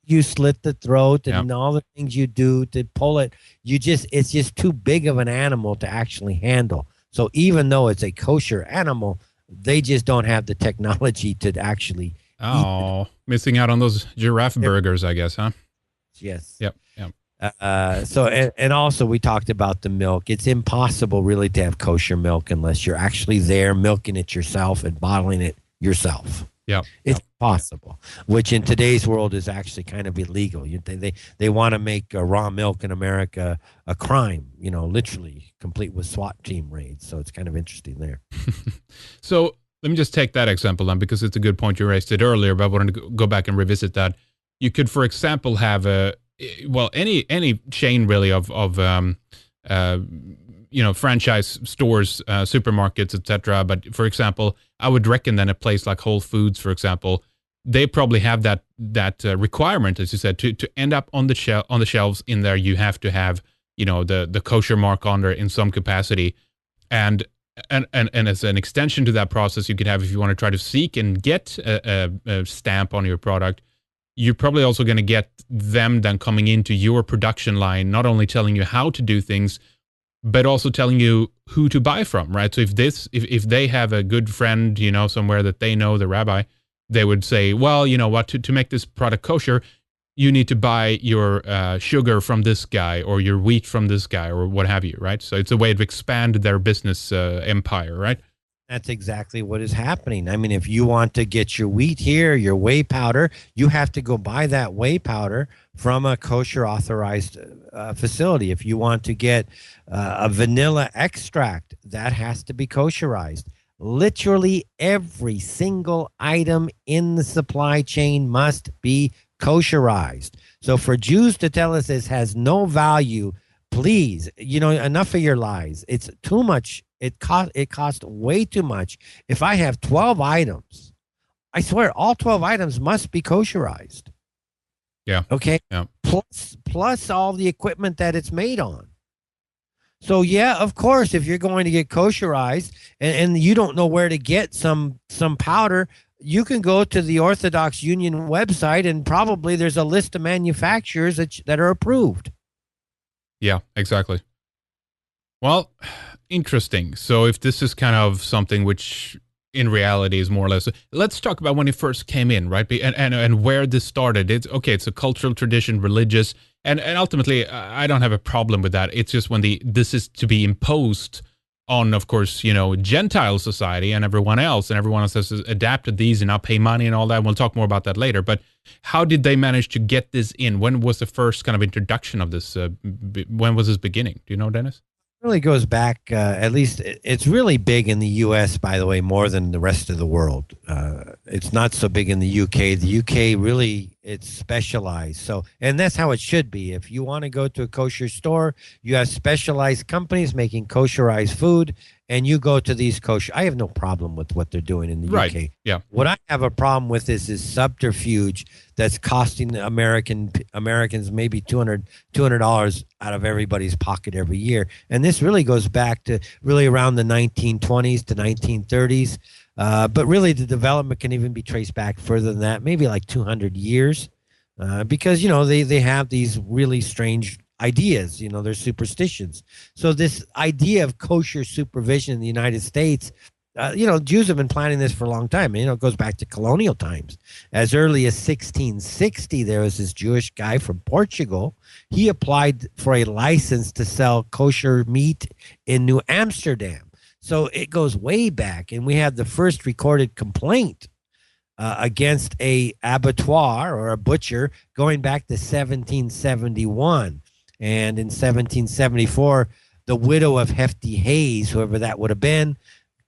You slit the throat and all the things you do to pull it. It's just too big of an animal to actually handle. So even though it's a kosher animal, they just don't have the technology to actually eat missing out on those giraffe burgers, I guess, huh? Yes. Yep. And also we talked about the milk. It's impossible really to have kosher milk unless you're actually there milking it yourself and bottling it yourself. Yeah, it's possible, which in today's world is actually kind of illegal. They want to make raw milk in America a crime, literally complete with SWAT team raids. So it's kind of interesting there. So let me just take that example then, because it's a good point you raised it earlier, but I wanted to go back and revisit that. you could, for example, have any chain really of franchise stores, supermarkets, etc. But for example, I would reckon then a place like Whole Foods, for example, they probably have that requirement, as you said, to end up on the shelves in there. You have to have the kosher mark on there in some capacity, and as an extension to that process, you could have, if you want to try to seek and get a stamp on your product, you're probably also going to get them then coming into your production line, not only telling you how to do things, but also telling you who to buy from, right? So if they have a good friend, somewhere that they know, the rabbi, they would say, well, you know what, to make this product kosher, you need to buy your sugar from this guy or your wheat from this guy or what have you, right? So it's a way to expand their business empire, right? That's exactly what is happening. I mean, if you want to get your wheat here, your whey powder, you have to go buy that whey powder from a kosher authorized facility. If you want to get a vanilla extract, that has to be kosherized. Literally every single item in the supply chain must be kosherized. So for Jews to tell us this has no value, please, enough of your lies. It's too much. It cost way too much. If I have 12 items, I swear all 12 items must be kosherized. Yeah. Okay. Yeah. Plus all the equipment that it's made on. So yeah, of course, if you're going to get kosherized and you don't know where to get some powder, you can go to the Orthodox Union website and probably there's a list of manufacturers that are approved. Yeah, exactly. Well, interesting. So if this is kind of something which in reality is more or less, let's talk about when it first came in, right? And where this started. It's a cultural tradition, religious, and ultimately I don't have a problem with that. It's just when this is to be imposed on, of course, Gentile society and everyone else has adapted these and now pay money and all that. We'll talk more about that later. But how did they manage to get this in? When was the first kind of introduction of this? When was this beginning? Do you know, Dennis? Really goes back, at least it's really big in the U.S., by the way, more than the rest of the world. It's not so big in the U.K. The U.K. really, it's specialized. So, and that's how it should be. If you want to go to a kosher store, you have specialized companies making kosherized food, and you go to these kosher. I have no problem with what they're doing in the UK. Yeah. What I have a problem with is subterfuge that's costing the Americans maybe $200 out of everybody's pocket every year. And this really goes back to really around the 1920s to 1930s. But really the development can even be traced back further than that, maybe like 200 years. Because, they have these really strange ideas, they're superstitions. So this idea of kosher supervision in the United States, Jews have been planning this for a long time. It goes back to colonial times. As early as 1660, there was this Jewish guy from Portugal. He applied for a license to sell kosher meat in New Amsterdam. So it goes way back, and we have the first recorded complaint against a abattoir or a butcher going back to 1771. And in 1774, the widow of Hefty Hayes, whoever that would have been,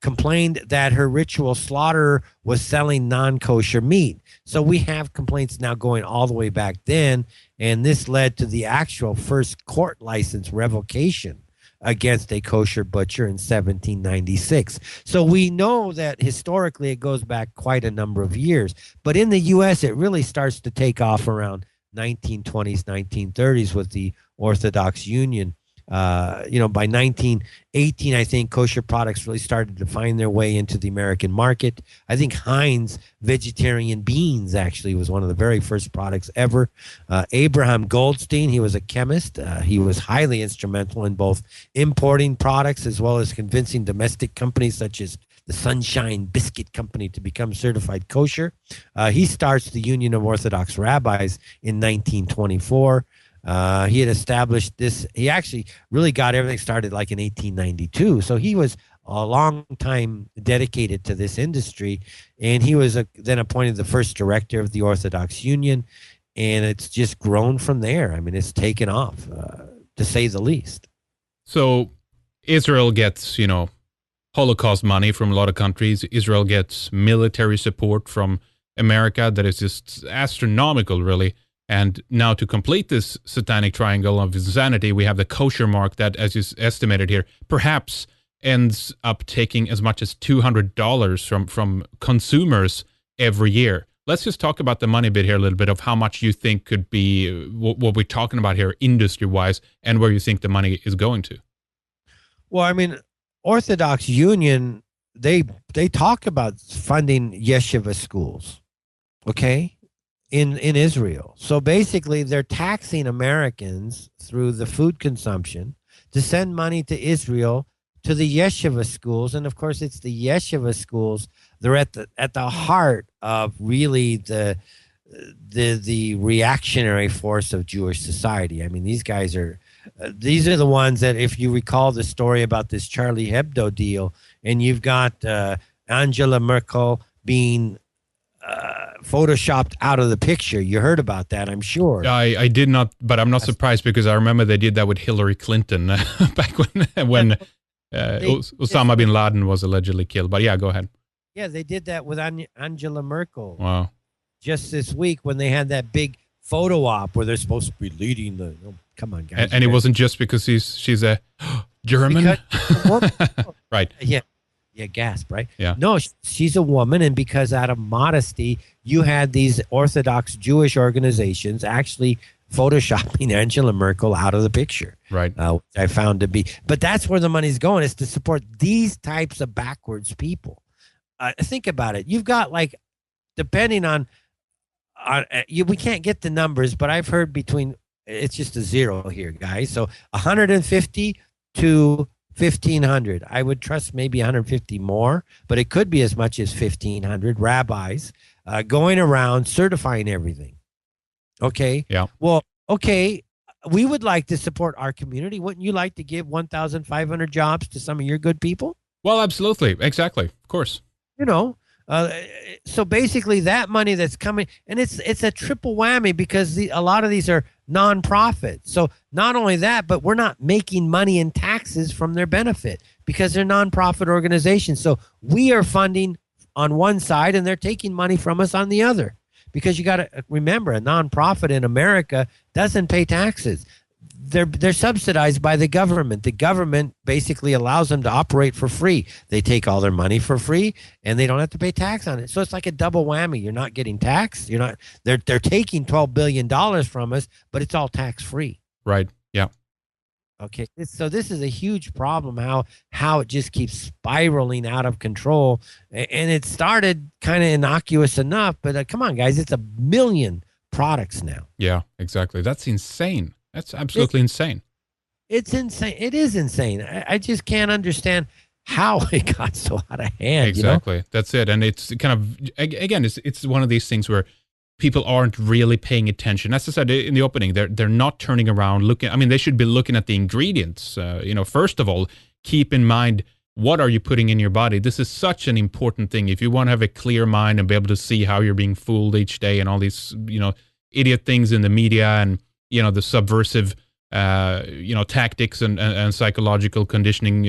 complained that her ritual slaughter was selling non-kosher meat. So we have complaints now going all the way back then, and this led to the actual first court license revocation against a kosher butcher in 1796. So we know that historically it goes back quite a number of years. But in the U.S., it really starts to take off around 1920s, 1930s with the Orthodox Union. By 1918, I think kosher products really started to find their way into the American market. I think Heinz vegetarian beans actually was one of the very first products ever. Abraham Goldstein, he was a chemist. He was highly instrumental in both importing products as well as convincing domestic companies such as the Sunshine Biscuit Company to become certified kosher. He starts the Union of Orthodox Rabbis in 1924. He had established this. He actually really got everything started like in 1892. So he was a long time dedicated to this industry. And he was then appointed the first director of the Orthodox Union. And it's just grown from there. I mean, it's taken off, to say the least. So Israel gets, Holocaust money from a lot of countries. Israel gets military support from America that is just astronomical, really. And now to complete this satanic triangle of insanity, we have the kosher mark that, as is estimated here, perhaps ends up taking as much as $200 from consumers every year. Let's just talk about the money bit here a little bit of how much you think could be what we're talking about here industry-wise and where you think the money is going to. Well, I mean, Orthodox Union, they talk about funding yeshiva schools, okay, in Israel. So basically, they're taxing Americans through the food consumption to send money to Israel to the yeshiva schools. And of course, it's the yeshiva schools. They're at the heart of really the reactionary force of Jewish society. I mean, these guys are these are the ones that, if you recall the story about this Charlie Hebdo deal, and you've got Angela Merkel being photoshopped out of the picture. You heard about that, I'm sure. I did not, but I'm not surprised because I remember they did that with Hillary Clinton back when Osama bin Laden was allegedly killed. But yeah, go ahead. Yeah, they did that with Angela Merkel. Wow. Just this week when they had that big photo op where they're supposed to be leading the. Oh, come on, guys. And it wasn't just because she's a German. Right. Yeah. Yeah, gasp, right? Yeah. No, she's a woman, and because out of modesty, you had these Orthodox Jewish organizations actually photoshopping Angela Merkel out of the picture. Right. I found to be. But that's where the money's going, is to support these types of backwards people. Think about it. You've got, like, depending on we can't get the numbers, but I've heard it's just a zero here, guys. So 150 to 1,500. I would trust maybe 150 more, but it could be as much as 1,500 rabbis going around certifying everything. Okay. Yeah. Well, okay. We would like to support our community. Wouldn't you like to give 1,500 jobs to some of your good people? Well, absolutely. Exactly. Of course. You know, so basically that money that's coming, and it's a triple whammy because a lot of these are nonprofits. So not only that, but we're not making money in taxes from their benefit because they're nonprofit organizations. So we are funding on one side and they're taking money from us on the other, because you got to remember, a nonprofit in America doesn't pay taxes. They're subsidized by the government. The government basically allows them to operate for free. They take all their money for free, and they don't have to pay tax on it. So it's like a double whammy. You're not getting taxed. You're not. They're taking $12 billion from us, but it's all tax free. Right. Yeah. Okay. So this is a huge problem. How it just keeps spiraling out of control, and it started kind of innocuous enough, but come on, guys, it's 1 million products now. Yeah. Exactly. That's insane. That's absolutely insane. It's insane. It is insane. I just can't understand how it got so out of hand. Exactly. You know? That's it. And it's kind of, again, it's one of these things where people aren't really paying attention. As I said in the opening, they're not turning around looking. I mean, they should be looking at the ingredients. First of all, keep in mind, what are you putting in your body? This is such an important thing. If you want to have a clear mind and be able to see how you're being fooled each day and all these, idiot things in the media and, the subversive, tactics and psychological conditioning,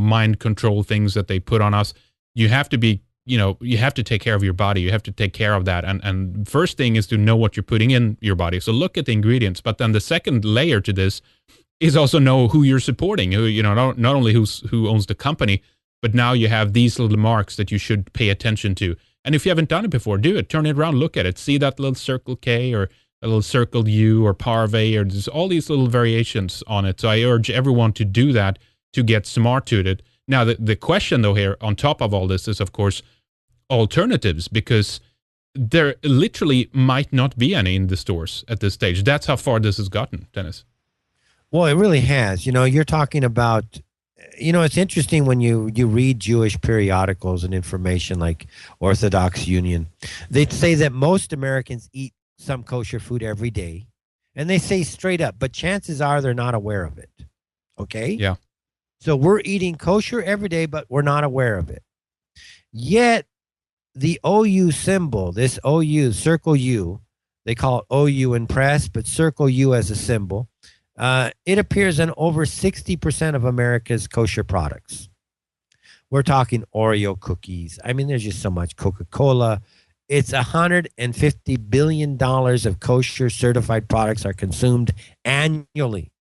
mind control things that they put on us. You have to be, you have to take care of your body. You have to take care of that. And first thing is to know what you're putting in your body. So look at the ingredients. But then the second layer to this is also know who you're supporting, not only who owns the company, but now you have these little marks that you should pay attention to. And if you haven't done it before, do it. Turn it around, look at it. See that little circle K or a little circle U or parve, or there's all these little variations on it. So I urge everyone to do that, to get smart to it. Now, the question, though, here on top of all this is, of course, alternatives, because there literally might not be any in the stores at this stage. That's how far this has gotten, Dennis. Well, it really has. You're talking about, it's interesting when you read Jewish periodicals and information like Orthodox Union. They say that most Americans eat some kosher food every day, and they say straight up, but chances are they're not aware of it. Okay? Yeah. So we're eating kosher every day, but we're not aware of it. Yet the OU symbol, this OU, circle U, they call it OU in press, but circle U as a symbol, it appears in over 60% of America's kosher products. We're talking Oreo cookies. I mean, there's just so much Coca-Cola, It's $150 billion of kosher certified products are consumed annually,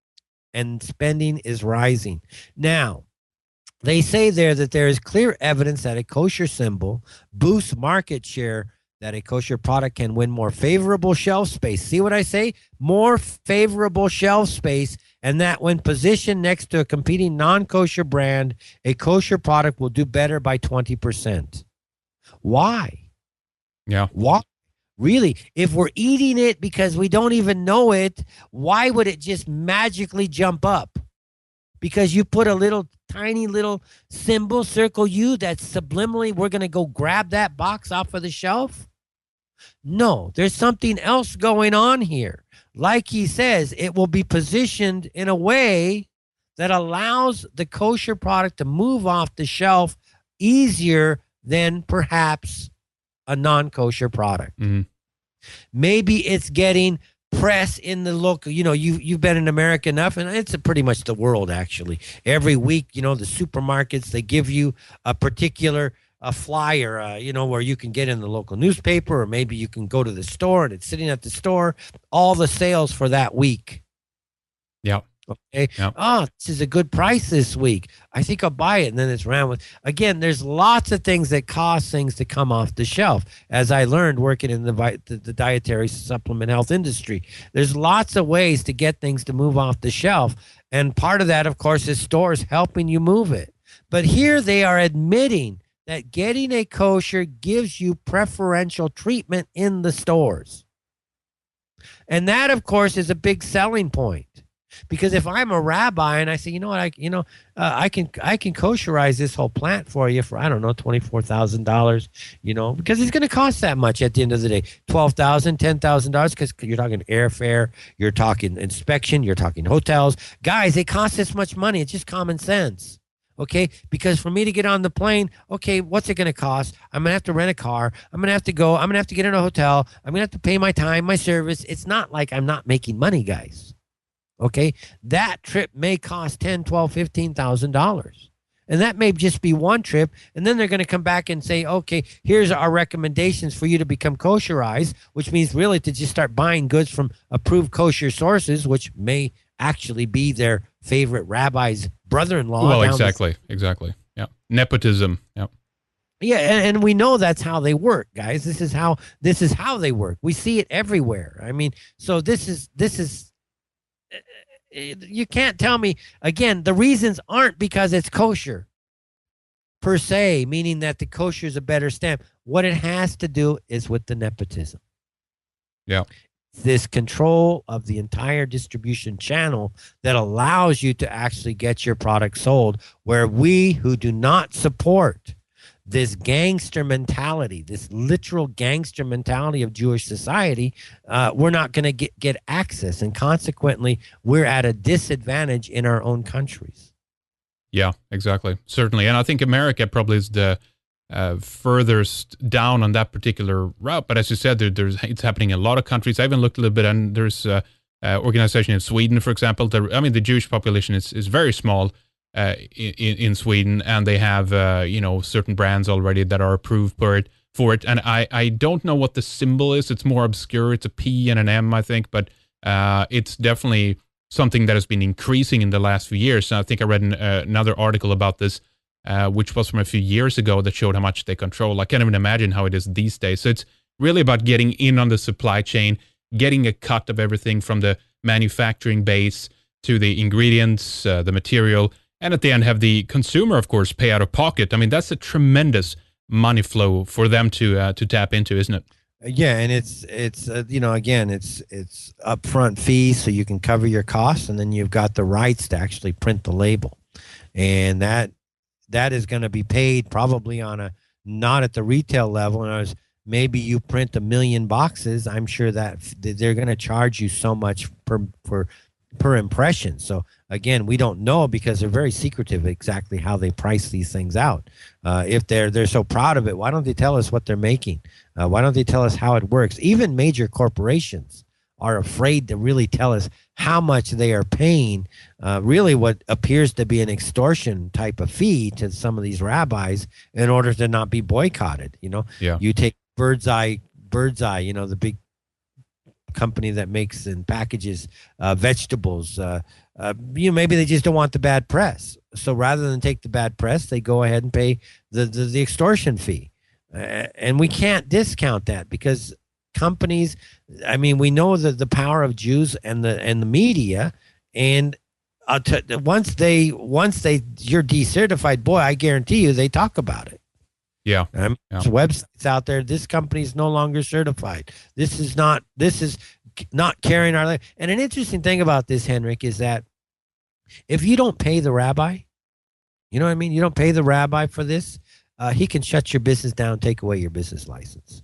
and spending is rising. Now, they say there that there is clear evidence that a kosher symbol boosts market share, that a kosher product can win more favorable shelf space. See what I say? More favorable shelf space, and that when positioned next to a competing non-kosher brand, a kosher product will do better by 20%. Why? Yeah. Why? Really? If we're eating it because we don't even know it, why would it just magically jump up? Because you put a little tiny little symbol, circle U, that's subliminally, we're going to go grab that box off of the shelf? No, there's something else going on here. Like he says, it will be positioned in a way that allows the kosher product to move off the shelf easier than perhaps a non-kosher product. Mm-hmm. Maybe it's getting press in the local, you've been in America enough, and it's pretty much the world actually. Every week, the supermarkets, they give you a particular flyer, where you can get in the local newspaper, or maybe you can go to the store and it's sitting at the store, all the sales for that week. Yeah. Okay. Yep. Oh, this is a good price this week. I think I'll buy it. And then it's ran with, again, there's lots of things that cause things to come off the shelf. As I learned working in the dietary supplement health industry, there's lots of ways to get things to move off the shelf. And part of that, of course, is stores helping you move it. But here they are admitting that getting a kosher gives you preferential treatment in the stores. And that, of course, is a big selling point. Because if I'm a rabbi and I say, I can kosherize this whole plant for you for, I don't know, $24,000, because it's going to cost that much at the end of the day, $12,000, $10,000, because you're talking airfare, you're talking inspection, you're talking hotels. Guys, it costs this much money. It's just common sense. Okay, because for me to get on the plane, okay, what's it going to cost? I'm going to have to rent a car. I'm going to have to go. I'm going to have to get in a hotel. I'm going to have to pay my time, my service. It's not like I'm not making money, guys. Okay, that trip may cost $10,000, $12,000, $15,000. And that may just be one trip. And then they're going to come back and say, okay, here's our recommendations for you to become kosherized, which means really to just start buying goods from approved kosher sources, which may actually be their favorite rabbi's brother-in-law. Well, exactly. Yeah. Nepotism. Yeah. Yeah, and we know that's how they work, guys. This is how they work. We see it everywhere. I mean, so this is you can't tell me, again, the reasons aren't because it's kosher per se, meaning that the kosher is a better stamp. What it has to do is with the nepotism. Yeah. This control of the entire distribution channel that allows you to actually get your product sold, where we who do not support this gangster mentality, this literal gangster mentality of Jewish society, we're not going to get access. And consequently, we're at a disadvantage in our own countries. Yeah, exactly. Certainly. And I think America probably is the furthest down on that particular route. But as you said, it's happening in a lot of countries. I even looked a little bit, and there's an organization in Sweden, for example. The Jewish population is very small in Sweden, and they have certain brands already that are approved for it. And I don't know what the symbol is. It's more obscure. It's a P and an M, I think, but it's definitely something that has been increasing in the last few years. And I think I read another article about this, which was from a few years ago, that showed how much they control. I can't even imagine how it is these days. So it's really about getting in on the supply chain, getting a cut of everything from the manufacturing base to the ingredients, the material, and at the end have the consumer, of course, pay out of pocket. I mean, that's a tremendous money flow for them to tap into, isn't it? Yeah, and it's again, it's upfront fees, so you can cover your costs, and then you've got the rights to actually print the label, and that is going to be paid probably on not at the retail level. And as maybe you print 1 million boxes, I'm sure that they're going to charge you so much per impression. So again, we don't know, because they're very secretive exactly how they price these things out. If they're so proud of it, why don't they tell us what they're making? Why don't they tell us how it works? Even major corporations are afraid to really tell us how much they are paying, really what appears to be an extortion type of fee to some of these rabbis in order to not be boycotted. Yeah. You take Bird's Eye, the big company that makes and packages vegetables. Maybe they just don't want the bad press. So rather than take the bad press, they go ahead and pay the extortion fee. And we can't discount that because companies, we know that the power of Jews and the media, and once you're decertified, boy, I guarantee you they talk about it. Yeah. There's websites out there. This company is no longer certified. This is not carrying our life. And an interesting thing about this, Henrik, is that if you don't pay the rabbi, you know what I mean? You don't pay the rabbi for this, he can shut your business down, take away your business license.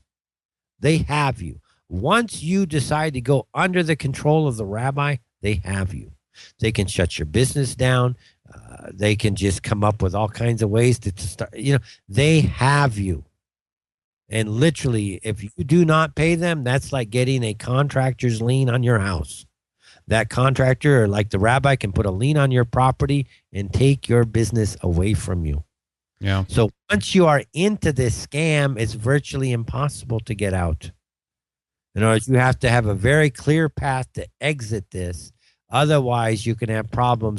They have you. Once you decide to go under the control of the rabbi, they have you. They can shut your business down. They can just come up with all kinds of ways to start. They have you. And literally, if you do not pay them, that's like getting a contractor's lien on your house. That contractor, or like the rabbi, can put a lien on your property and take your business away from you. Yeah. So once you are into this scam, it's virtually impossible to get out. In other words, you have to have a very clear path to exit this. Otherwise, you can have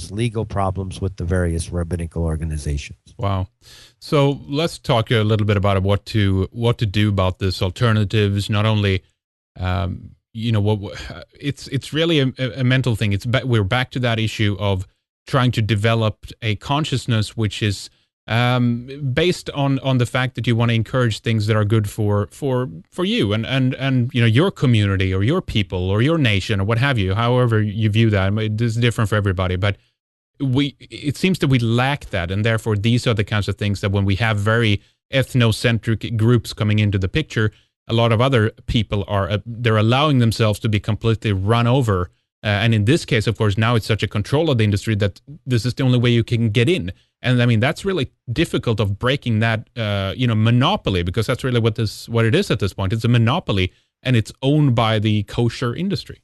legal problems with the various rabbinical organizations. Wow. So let's talk a little bit about what to do about this. Alternatives, not only, it's really a mental thing. We're back to that issue of trying to develop a consciousness which is based on the fact that you want to encourage things that are good for you and your community or your people or your nation or what have you, however you view that. It's different for everybody, but it seems that we lack that, and therefore these are the kinds of things that when we have very ethnocentric groups coming into the picture, a lot of other people they're allowing themselves to be completely run over. And in this case, of course, now it's such a control of the industry that this is the only way you can get in. And that's really difficult of breaking that, monopoly, because that's really what it is at this point. It's a monopoly, and it's owned by the kosher industry.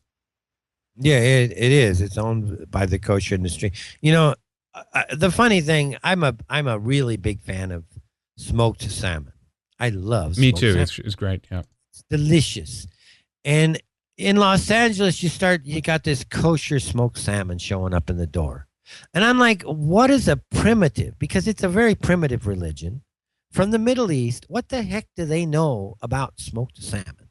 Yeah, it is. It's owned by the kosher industry. The funny thing, I'm a really big fan of smoked salmon. I love Me too. Salmon. It's great. Yeah, it's delicious. And in Los Angeles, you got this kosher smoked salmon showing up in the door. And I'm like, what is a primitive? Because it's a very primitive religion from the Middle East. What the heck do they know about smoked salmon?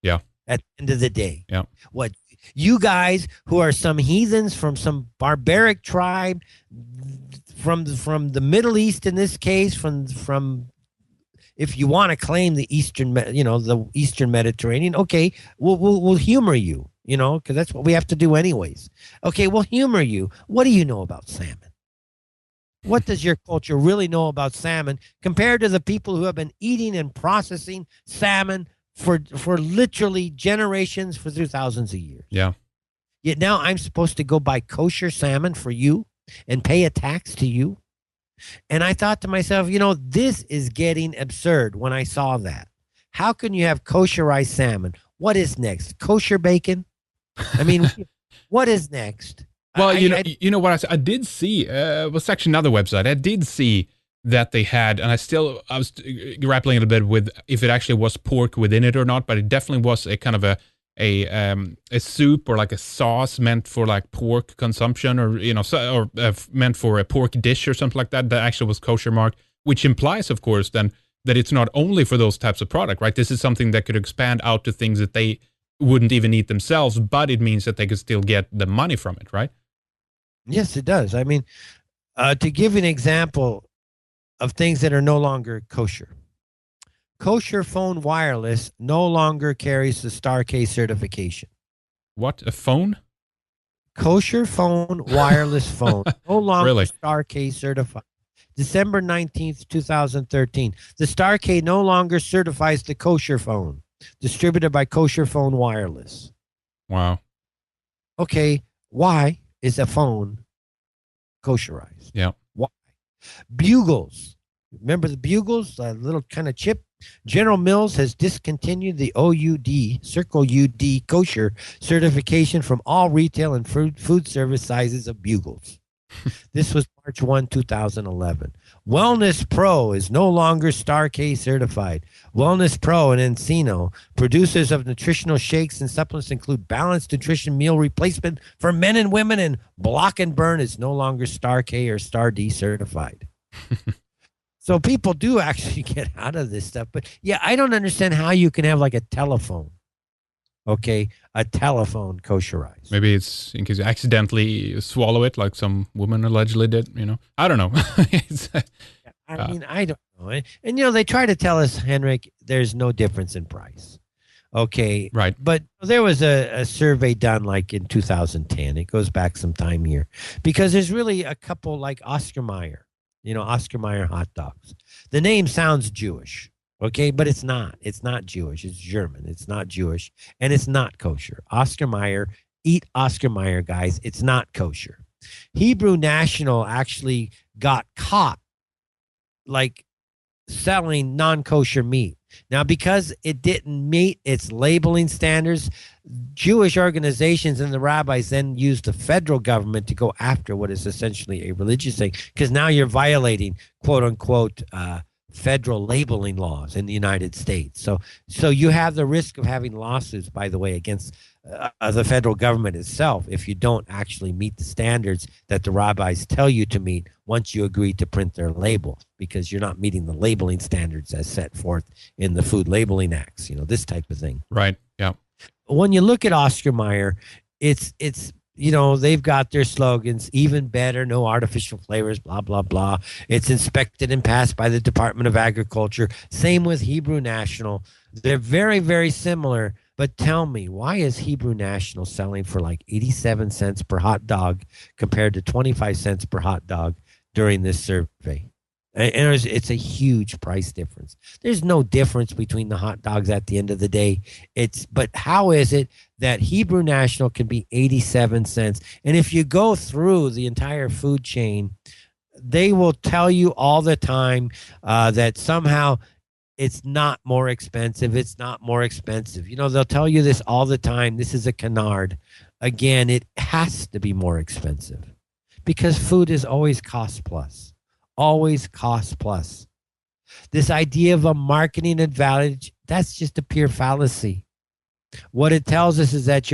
Yeah. At the end of the day. Yeah. What you guys who are some heathens from some barbaric tribe from the Middle East, in this case, from if you want to claim the Eastern Mediterranean, okay, we'll humor you. Because that's what we have to do anyways. Okay, we'll humor you. What do you know about salmon? What does your culture really know about salmon compared to the people who have been eating and processing salmon for literally generations, through thousands of years? Yeah. Yet now I'm supposed to go buy kosher salmon for you and pay a tax to you? And I thought to myself, this is getting absurd when I saw that. How can you have kosherized salmon? What is next? Kosher bacon? What is next? Well, I did see, was actually another website. I did see that they had, and I was grappling a little bit with if it actually was pork within it or not, but it definitely was a kind of a soup or like a sauce meant for like pork consumption, or meant for a pork dish or something like that. That actually was kosher marked, which implies, of course, then that it's not only for those types of product, right? This is something that could expand out to things that they wouldn't even eat themselves, but it means that they could still get the money from it, right? Yes, it does. To give an example of things that are no longer kosher. Kosher phone wireless no longer carries the Star K certification. What? A phone? Kosher phone wireless phone no longer Really? Star K certified. December 19th, 2013. The Star K no longer certifies the kosher phone, distributed by Kosher Phone Wireless. Wow. Okay, why is a phone kosherized? Yeah. Why? Bugles. Remember the bugles, a little kind of chip? General Mills has discontinued the OUD, Circle UD kosher certification from all retail and food service sizes of bugles. This was March 1, 2011. Wellness Pro is no longer Star K certified. Wellness Pro and Encino, producers of nutritional shakes and supplements, include balanced nutrition meal replacement for men and women, and Block and Burn is no longer Star K or Star D certified. So people do actually get out of this stuff. But yeah, I don't understand how you can have like a telephone. Okay, a telephone kosherized. Maybe it's in case you accidentally swallow it, like some woman allegedly did. I don't know. I mean, I don't know. And they try to tell us, Henrik, there's no difference in price. Okay, right. But there was a survey done like in 2010. It goes back some time here, because there's really a couple like Oscar Mayer. Oscar Mayer hot dogs. The name sounds Jewish. Okay, but it's not. It's not Jewish. It's German. It's not Jewish, and it's not kosher. Oscar Mayer, eat Oscar Mayer, guys. It's not kosher. Hebrew National actually got caught like selling non-kosher meat. Now, because it didn't meet its labeling standards, Jewish organizations and the rabbis then used the federal government to go after what is essentially a religious thing, because now you're violating, quote unquote, federal labeling laws in the United States. So you have the risk of having lawsuits, by the way, against the federal government itself if you don't actually meet the standards that the rabbis tell you to meet once you agree to print their label, because you're not meeting the labeling standards as set forth in the Food Labeling Acts, this type of thing. Right. Yeah. When you look at Oscar Mayer, it's they've got their slogans: even better, no artificial flavors, blah, blah, blah. It's inspected and passed by the Department of Agriculture. Same with Hebrew National. They're very, very similar. But tell me, why is Hebrew National selling for like 87 cents per hot dog compared to 25 cents per hot dog during this survey? And it's a huge price difference. There's no difference between the hot dogs at the end of the day. But how is it that Hebrew National can be 87 cents? And if you go through the entire food chain, they will tell you all the time that somehow it's not more expensive. It's not more expensive. They'll tell you this all the time. This is a canard. Again, it has to be more expensive because food is always cost plus. Always cost plus. This idea of a marketing advantage, that's just a pure fallacy. What it tells us is that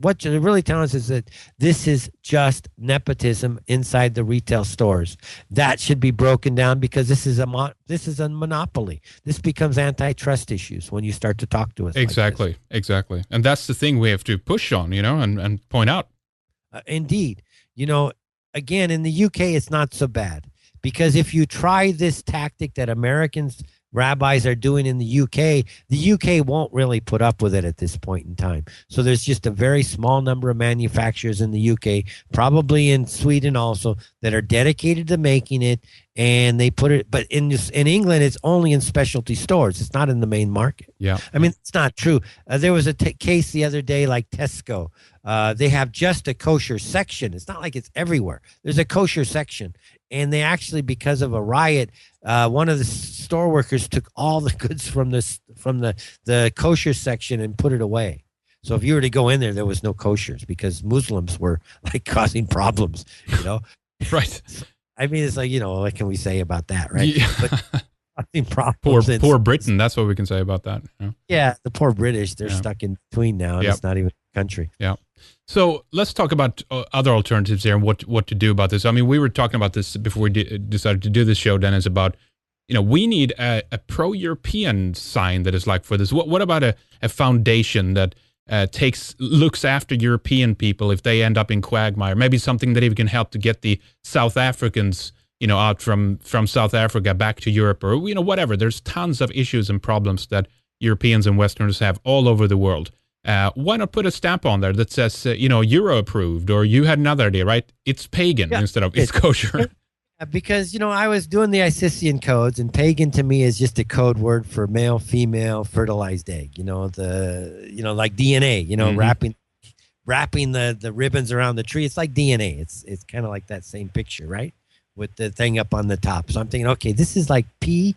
what you're really telling us is that this is just nepotism inside the retail stores. That should be broken down, because this is a monopoly. This becomes antitrust issues when you start to talk to us. Exactly, like exactly. And that's the thing we have to push on, and point out. Indeed. Again, in the UK, it's not so bad. Because if you try this tactic that Americans, rabbis are doing in the UK won't really put up with it at this point in time. So there's just a very small number of manufacturers in the UK, probably in Sweden also, that are dedicated to making it, and they put it. But in England, it's only in specialty stores. It's not in the main market. Yeah, I mean, it's not true. There was a case the other day, like Tesco. They have just a kosher section. It's not like it's everywhere. There's a kosher section. And they actually, because of a riot, one of the store workers took all the goods from the kosher section and put it away. So if you were to go in there, there was no koshers because Muslims were like causing problems, Right. I mean, it's like, what can we say about that, right? Yeah. But causing problems. Poor Britain. That's what we can say about that. Yeah, the poor British, they're stuck in between now, and it's not even a country. Yeah. So let's talk about other alternatives here and what to do about this. I mean, we were talking about this before we decided to do this show, Dennis, about, we need a pro-European sign that is like for this. What about a foundation that looks after European people if they end up in quagmire? Maybe something that even can help to get the South Africans, out from South Africa back to Europe, or, whatever. There's tons of issues and problems that Europeans and Westerners have all over the world. Why not put a stamp on there that says, Euro approved, or you had another idea, right? It's pagan instead of it's kosher. Because, I was doing the Isisian codes, and pagan to me is just a code word for male, female, fertilized egg, like DNA, mm-hmm. wrapping the ribbons around the tree. It's like DNA. It's kind of like that same picture, right? With the thing up on the top. So I'm thinking, okay, this is like P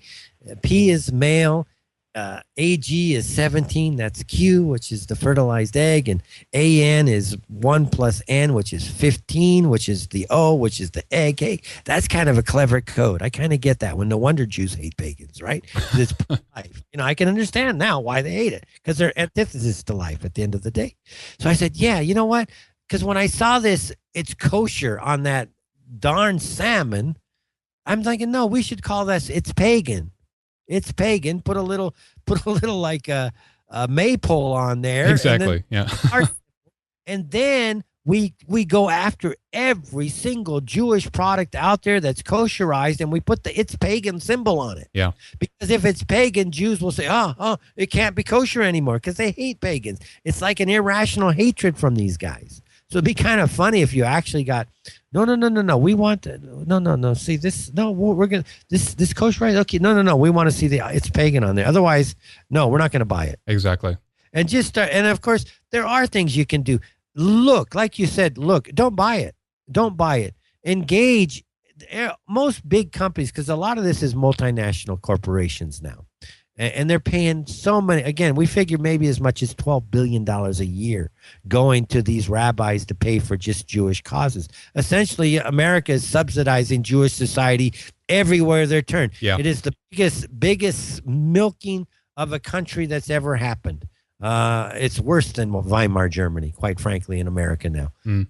is male, AG is 17, that's Q, which is the fertilized egg, and AN is 1 plus N, which is 15, which is the O, which is the egg. Hey, that's kind of a clever code. I kind of get that one. No wonder Jews hate pagans, right? 'Cause it's life. I can understand now why they hate it, because they're antithesis to life at the end of the day. So I said, yeah, you know what? Because when I saw this, it's kosher on that darn salmon, I'm thinking, no, we should call this, it's pagan. It's pagan. Put a little like a maypole on there. Exactly. And then we go after every single Jewish product out there that's kosherized, and we put the it's pagan symbol on it. Yeah. Because if it's pagan, Jews will say, oh, it can't be kosher anymore, because they hate pagans. It's like an irrational hatred from these guys. So it'd be kind of funny if you actually got, no. We want no. See this? No, we're gonna this kosher, right? Okay, no. We want to see it's pagan on there. Otherwise, no, we're not going to buy it. Exactly. And just start. And of course, there are things you can do. Look, like you said, look. Don't buy it. Don't buy it. Engage. Most big companies, because a lot of this is multinational corporations now. And they're paying so many. Again, we figure maybe as much as $12 billion a year going to these rabbis to pay for just Jewish causes. Essentially, America is subsidizing Jewish society everywhere they turn. Yeah. It is the biggest milking of a country that's ever happened. It's worse than Weimar Germany, quite frankly, in America now. Mm.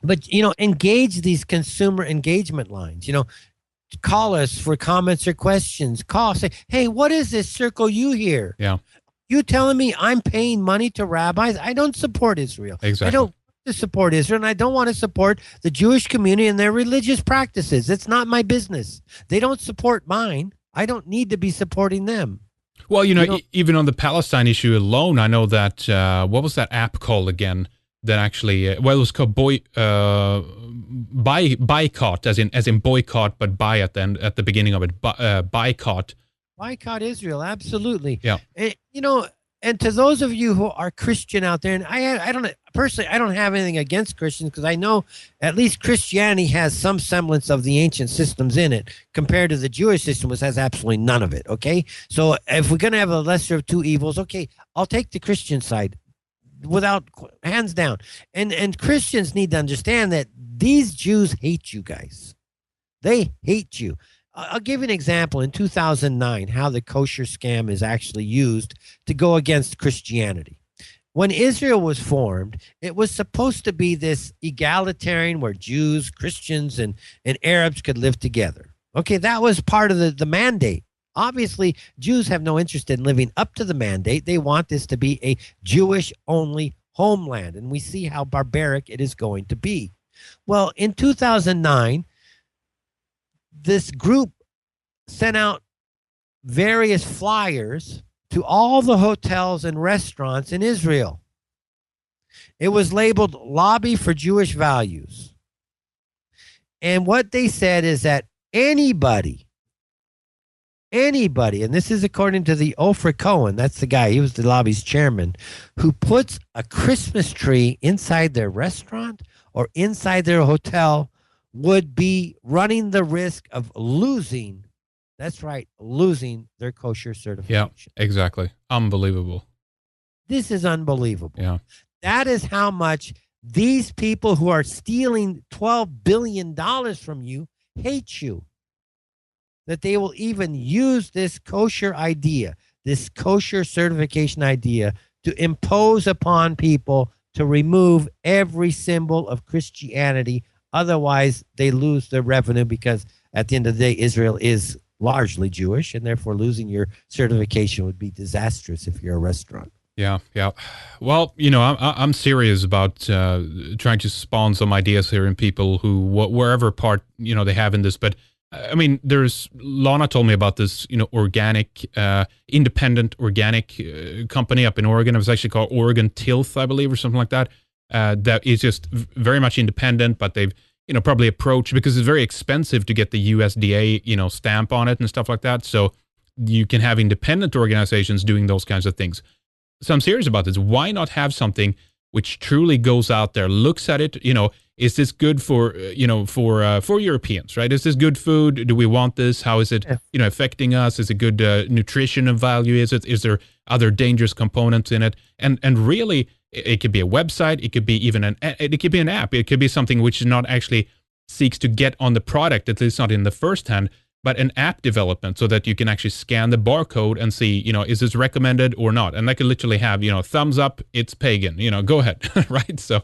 But, engage these consumer engagement lines. Call us for comments or questions. Say, hey, what is this Circle U here? Yeah. You telling me I'm paying money to rabbis? I don't support Israel. Exactly. I don't want to support Israel, and I don't want to support the Jewish community and their religious practices. It's not my business. They don't support mine. I don't need to be supporting them. Well, even on the Palestine issue alone, I know that, what was that app called again? That actually, it was called boycott, as in boycott, but buy at the beginning of it, boycott. Boycott Israel, absolutely. Yeah. And to those of you who are Christian out there, and I don't personally, I don't have anything against Christians, because I know at least Christianity has some semblance of the ancient systems in it compared to the Jewish system, which has absolutely none of it. Okay, so if we're going to have a lesser of two evils, okay, I'll take the Christian side. Without hands down. And Christians need to understand that these Jews hate you guys. They hate you. I'll give you an example in 2009, how the kosher scam is actually used to go against Christianity. When Israel was formed, it was supposed to be this egalitarian where Jews, Christians, and Arabs could live together. Okay, that was part of the mandate. Obviously, Jews have no interest in living up to the mandate. They want this to be a Jewish-only homeland, and we see how barbaric it is going to be. Well, in 2009, this group sent out various flyers to all the hotels and restaurants in Israel. It was labeled Lobby for Jewish Values. And what they said is that anybody, and this is according to the Ofer Cohen, that's the guy, he was the lobby's chairman, who puts a Christmas tree inside their restaurant or inside their hotel would be running the risk of losing, that's right, losing their kosher certification. Yeah, exactly. Unbelievable. This is unbelievable. Yeah. That is how much these people who are stealing $12 billion from you hate you. That they will even use this kosher idea, this kosher certification idea, to impose upon people to remove every symbol of Christianity. Otherwise, they lose their revenue, because at the end of the day, Israel is largely Jewish, and therefore losing your certification would be disastrous if you're a restaurant. Yeah. Well, I'm serious about trying to spawn some ideas here in people who, wherever part, they have in this, but I mean, Lana told me about this, organic, independent organic company up in Oregon. It was actually called Oregon Tilth, I believe, or something like that. That is just very much independent, but they've, probably approached, because it's very expensive to get the USDA, stamp on it and stuff like that. So you can have independent organizations doing those kinds of things. So I'm serious about this. Why not have something which truly goes out there, looks at it, is this good for Europeans, right? Is this good food? Do we want this? How is it, affecting us? Is it good nutritional value? Is there other dangerous components in it? And really, it could be a website. It could be even an app. It could be something which is not actually seeks to get on the product, at least not in the first hand, but an app development so that you can actually scan the barcode and see, is this recommended or not? And I could literally have, thumbs up, it's pagan, go ahead, right? So,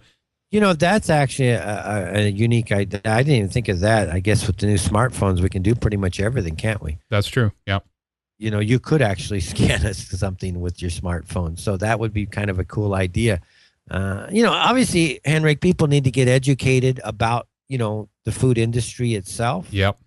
that's actually a unique idea. I didn't even think of that. I guess with the new smartphones, we can do pretty much everything, can't we? That's true. Yeah. You could actually scan something with your smartphone. So that would be kind of a cool idea. Obviously, Henrik, people need to get educated about, the food industry itself. Yep.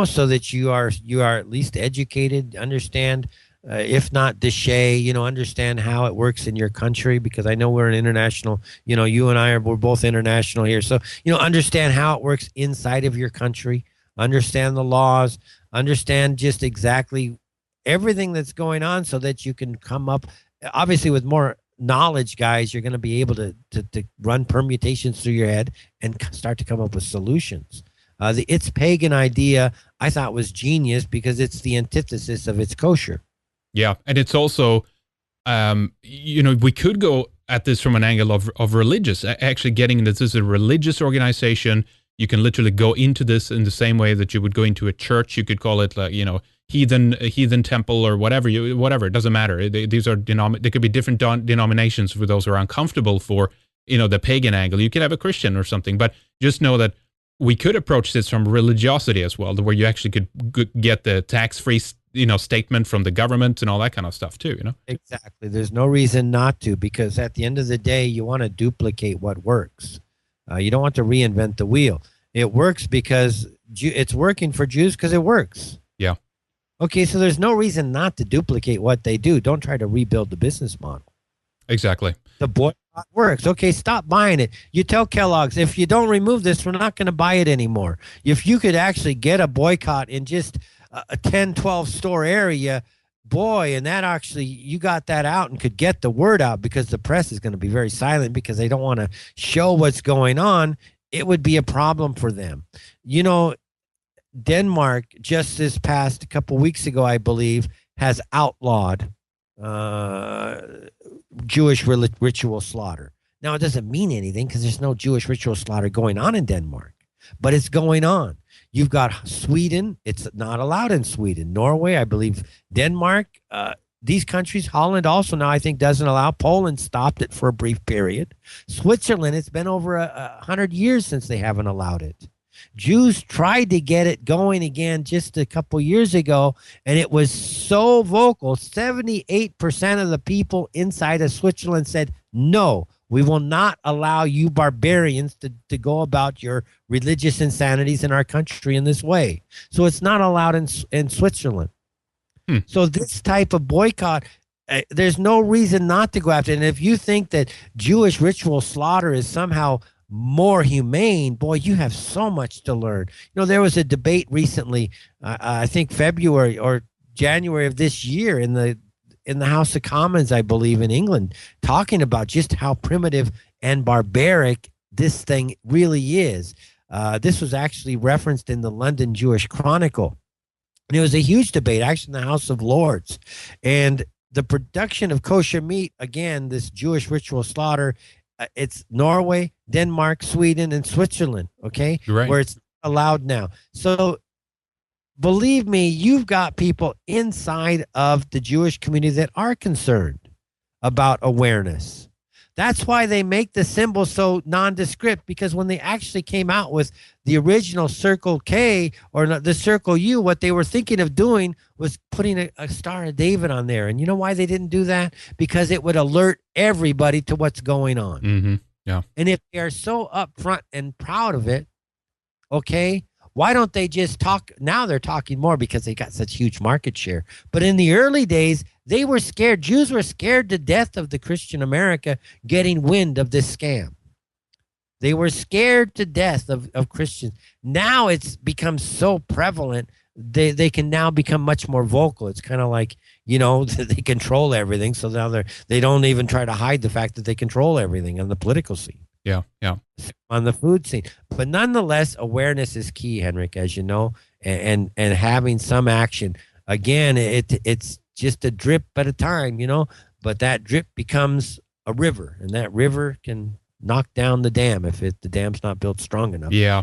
So that you are at least educated, understand, if not DSHEA, understand how it works in your country, because I know we're an international, you and we're both international here. So, understand how it works inside of your country, understand the laws, understand just exactly everything that's going on so that you can come up, obviously with more knowledge, guys, you're going to be able to run permutations through your head and start to come up with solutions. The it's pagan idea I thought was genius because it's the antithesis of it's kosher. Yeah, and it's also, we could go at this from an angle of religious, actually getting this is a religious organization. You can literally go into this in the same way that you would go into a church. You could call it like, heathen temple or whatever. It doesn't matter. These are there could be different denominations for those who are uncomfortable for, the pagan angle. You could have a Christian or something, but just know that we could approach this from religiosity as well, where you actually could get the tax-free, statement from the government and all that kind of stuff too, Exactly. There's no reason not to, because at the end of the day, you want to duplicate what works. You don't want to reinvent the wheel. It works because it's working for Jews because it works. Yeah. Okay, so there's no reason not to duplicate what they do. Don't try to rebuild the business model. Exactly. The boycott works. Okay, stop buying it. You tell Kellogg's, if you don't remove this, we're not going to buy it anymore. If you could actually get a boycott in just a 10, 12 store area, boy, and that actually, you got that out and could get the word out, because the press is going to be very silent because they don't want to show what's going on. It would be a problem for them. Denmark, just this past couple weeks ago, I believe, has outlawed Jewish ritual slaughter. Now, it doesn't mean anything because there's no Jewish ritual slaughter going on in Denmark, but it's going on. You've got Sweden. It's not allowed in Sweden. Norway, I believe, Denmark, these countries, Holland also now I think doesn't allow. Poland stopped it for a brief period. Switzerland, it's been over 100 years since they haven't allowed it. Jews tried to get it going again just a couple years ago, and it was so vocal. 78% of the people inside of Switzerland said, no, we will not allow you barbarians to go about your religious insanities in our country in this way. So it's not allowed in Switzerland. So this type of boycott, there's no reason not to go after it. And if you think that Jewish ritual slaughter is somehow more humane, boy, you have so much to learn. There was a debate recently, I think February or January of this year in the House of Commons, I believe, in England, talking about just how primitive and barbaric this thing really is. This was actually referenced in the London Jewish Chronicle. And it was a huge debate, actually, in the House of Lords. And the production of kosher meat, again, this Jewish ritual slaughter, it's Norway, Denmark, Sweden, and Switzerland, okay, right, where it's allowed now. So believe me, you've got people inside of the Jewish community that are concerned about awareness. That's why they make the symbol so nondescript, because when they actually came out with the original Circle K or the Circle U, what they were thinking of doing was putting a Star of David on there. And you know why they didn't do that? Because it would alert everybody to what's going on. Mm-hmm. Yeah. And if they are so upfront and proud of it, okay, why don't they just talk? Now they're talking more because they got such huge market share. But in the early days, they were scared. Jews were scared to death of the Christian America getting wind of this scam. They were scared to death of Christians. Now it's become so prevalent they can now become much more vocal. It's kind of like, they control everything. So now they don't even try to hide the fact that they control everything on the political scene. Yeah. On the food scene. But nonetheless, awareness is key, Henrik, as you know, and having some action. Again, it's just a drip at a time, but that drip becomes a river, and that river can knock down the dam if the dam's not built strong enough. Yeah.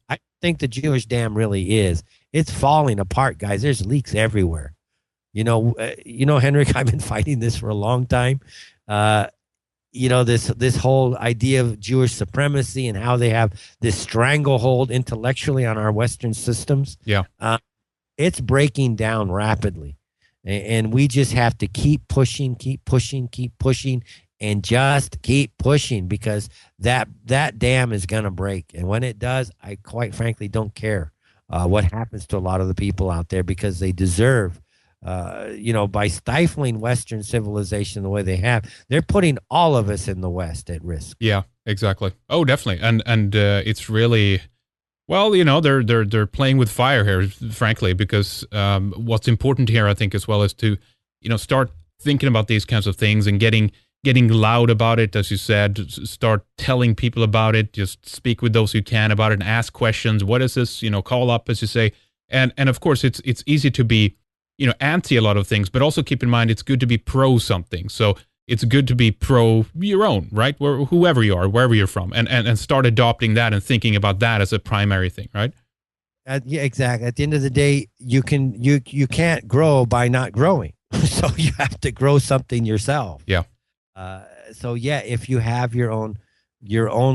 I think the Jewish dam really is. It's falling apart, guys. There's leaks everywhere. Henrik, I've been fighting this for a long time. This whole idea of Jewish supremacy and how they have this stranglehold intellectually on our Western systems. Yeah. It's breaking down rapidly. And we just have to keep pushing, and just keep pushing, because that dam is going to break. And when it does, I quite frankly don't care what happens to a lot of the people out there, because they deserve, by stifling Western civilization the way they have, they're putting all of us in the West at risk. Yeah, exactly. Oh, definitely. And it's really, well, they're playing with fire here, frankly, because what's important here, I think, as well, is to, start thinking about these kinds of things and getting loud about it, as you said. Start telling people about it. Just speak with those who can about it and ask questions. What is this? Call up, as you say. And of course, it's easy to be, anti a lot of things, but also keep in mind it's good to be pro something. So it's good to be pro your own, right? Whoever you are, wherever you're from, and start adopting that and thinking about that as a primary thing, right? Yeah, exactly. At the end of the day, you can't grow by not growing. So you have to grow something yourself. Yeah. If you have your own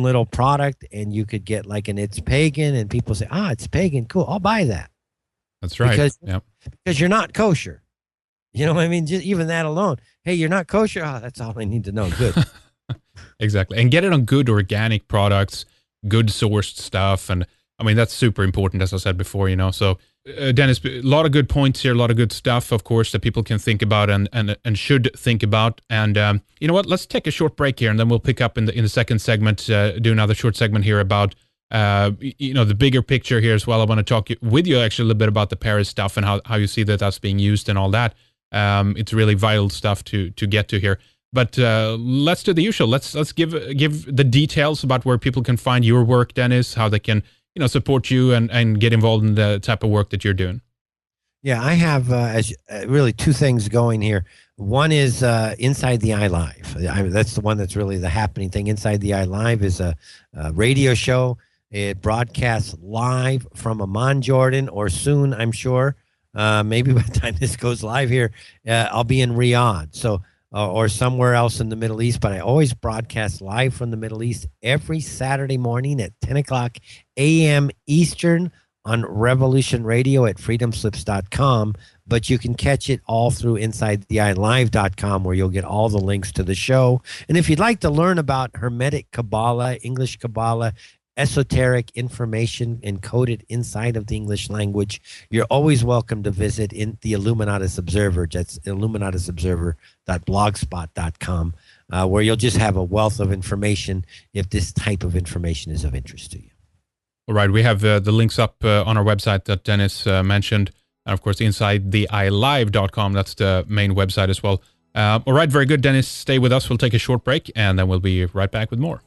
little product, and you could get like it's pagan, and people say, it's pagan, cool, I'll buy that. That's right. Because you're not kosher. You know what I mean? Just even that alone. Hey, you're not kosher. That's all I need to know. Good. Exactly. And get it on good organic products, good sourced stuff. And I mean, that's super important, as I said before, So, Dennis, a lot of good points here, a lot of good stuff, of course, that people can think about and should think about. And you know what? Let's take a short break here, and then we'll pick up in the second segment, do another short segment here about the bigger picture here as well. I want to talk with you actually a little bit about the Paris stuff and how you see that's being used and all that. It's really vital stuff to get to here. But let's do the usual. Let's give the details about where people can find your work, Dennis, how they can support you and get involved in the type of work that you're doing. Yeah, I have really two things going here. One is Inside the Eye Live. That's the one that's really the happening thing. Inside the Eye Live is a radio show. It broadcasts live from Amman, Jordan, or soon, I'm sure. Maybe by the time this goes live here, I'll be in Riyadh. So, or somewhere else in the Middle East. But I always broadcast live from the Middle East every Saturday morning at 10 o'clock a.m. Eastern on Revolution Radio at freedomslips.com. But you can catch it all through InsideTheEyeLive.com, where you'll get all the links to the show. And if you'd like to learn about Hermetic Qabalah, English Qabalah, esoteric information encoded inside of the English language, you're always welcome to visit in the Illuminatus Observer. That's illuminatusobserver.blogspot.com, where you'll just have a wealth of information if this type of information is of interest to you. All right. We have the links up on our website that Dennis mentioned. And of course, InsideTheEyeLive.com. That's the main website as well. All right. Very good, Dennis. Stay with us. We'll take a short break, and then we'll be right back with more.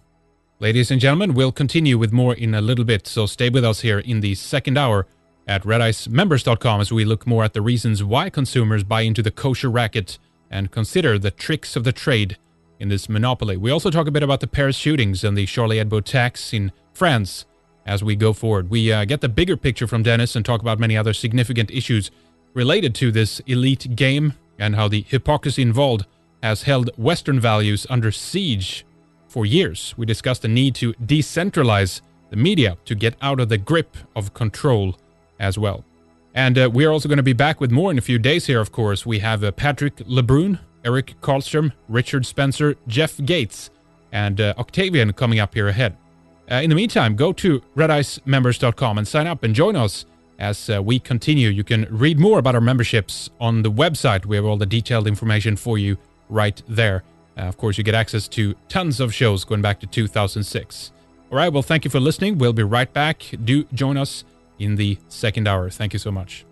Ladies and gentlemen, we'll continue with more in a little bit, so stay with us here in the second hour at redicemembers.com as we look more at the reasons why consumers buy into the kosher racket and consider the tricks of the trade in this monopoly. We also talk a bit about the Paris shootings and the Charlie Hebdo attacks in France as we go forward. We get the bigger picture from Dennis and talk about many other significant issues related to this elite game and how the hypocrisy involved has held Western values under siege for years. We discussed the need to decentralize the media to get out of the grip of control as well. And we are also going to be back with more in a few days here, of course. We have Patrick Lebrun, Eric Karlstrom, Richard Spencer, Jeff Gates, and Octavian coming up here ahead. In the meantime, go to redicemembers.com and sign up and join us as we continue. You can read more about our memberships on the website. We have all the detailed information for you right there. Of course, you get access to tons of shows going back to 2006. All right, well, thank you for listening. We'll be right back. Do join us in the second hour. Thank you so much.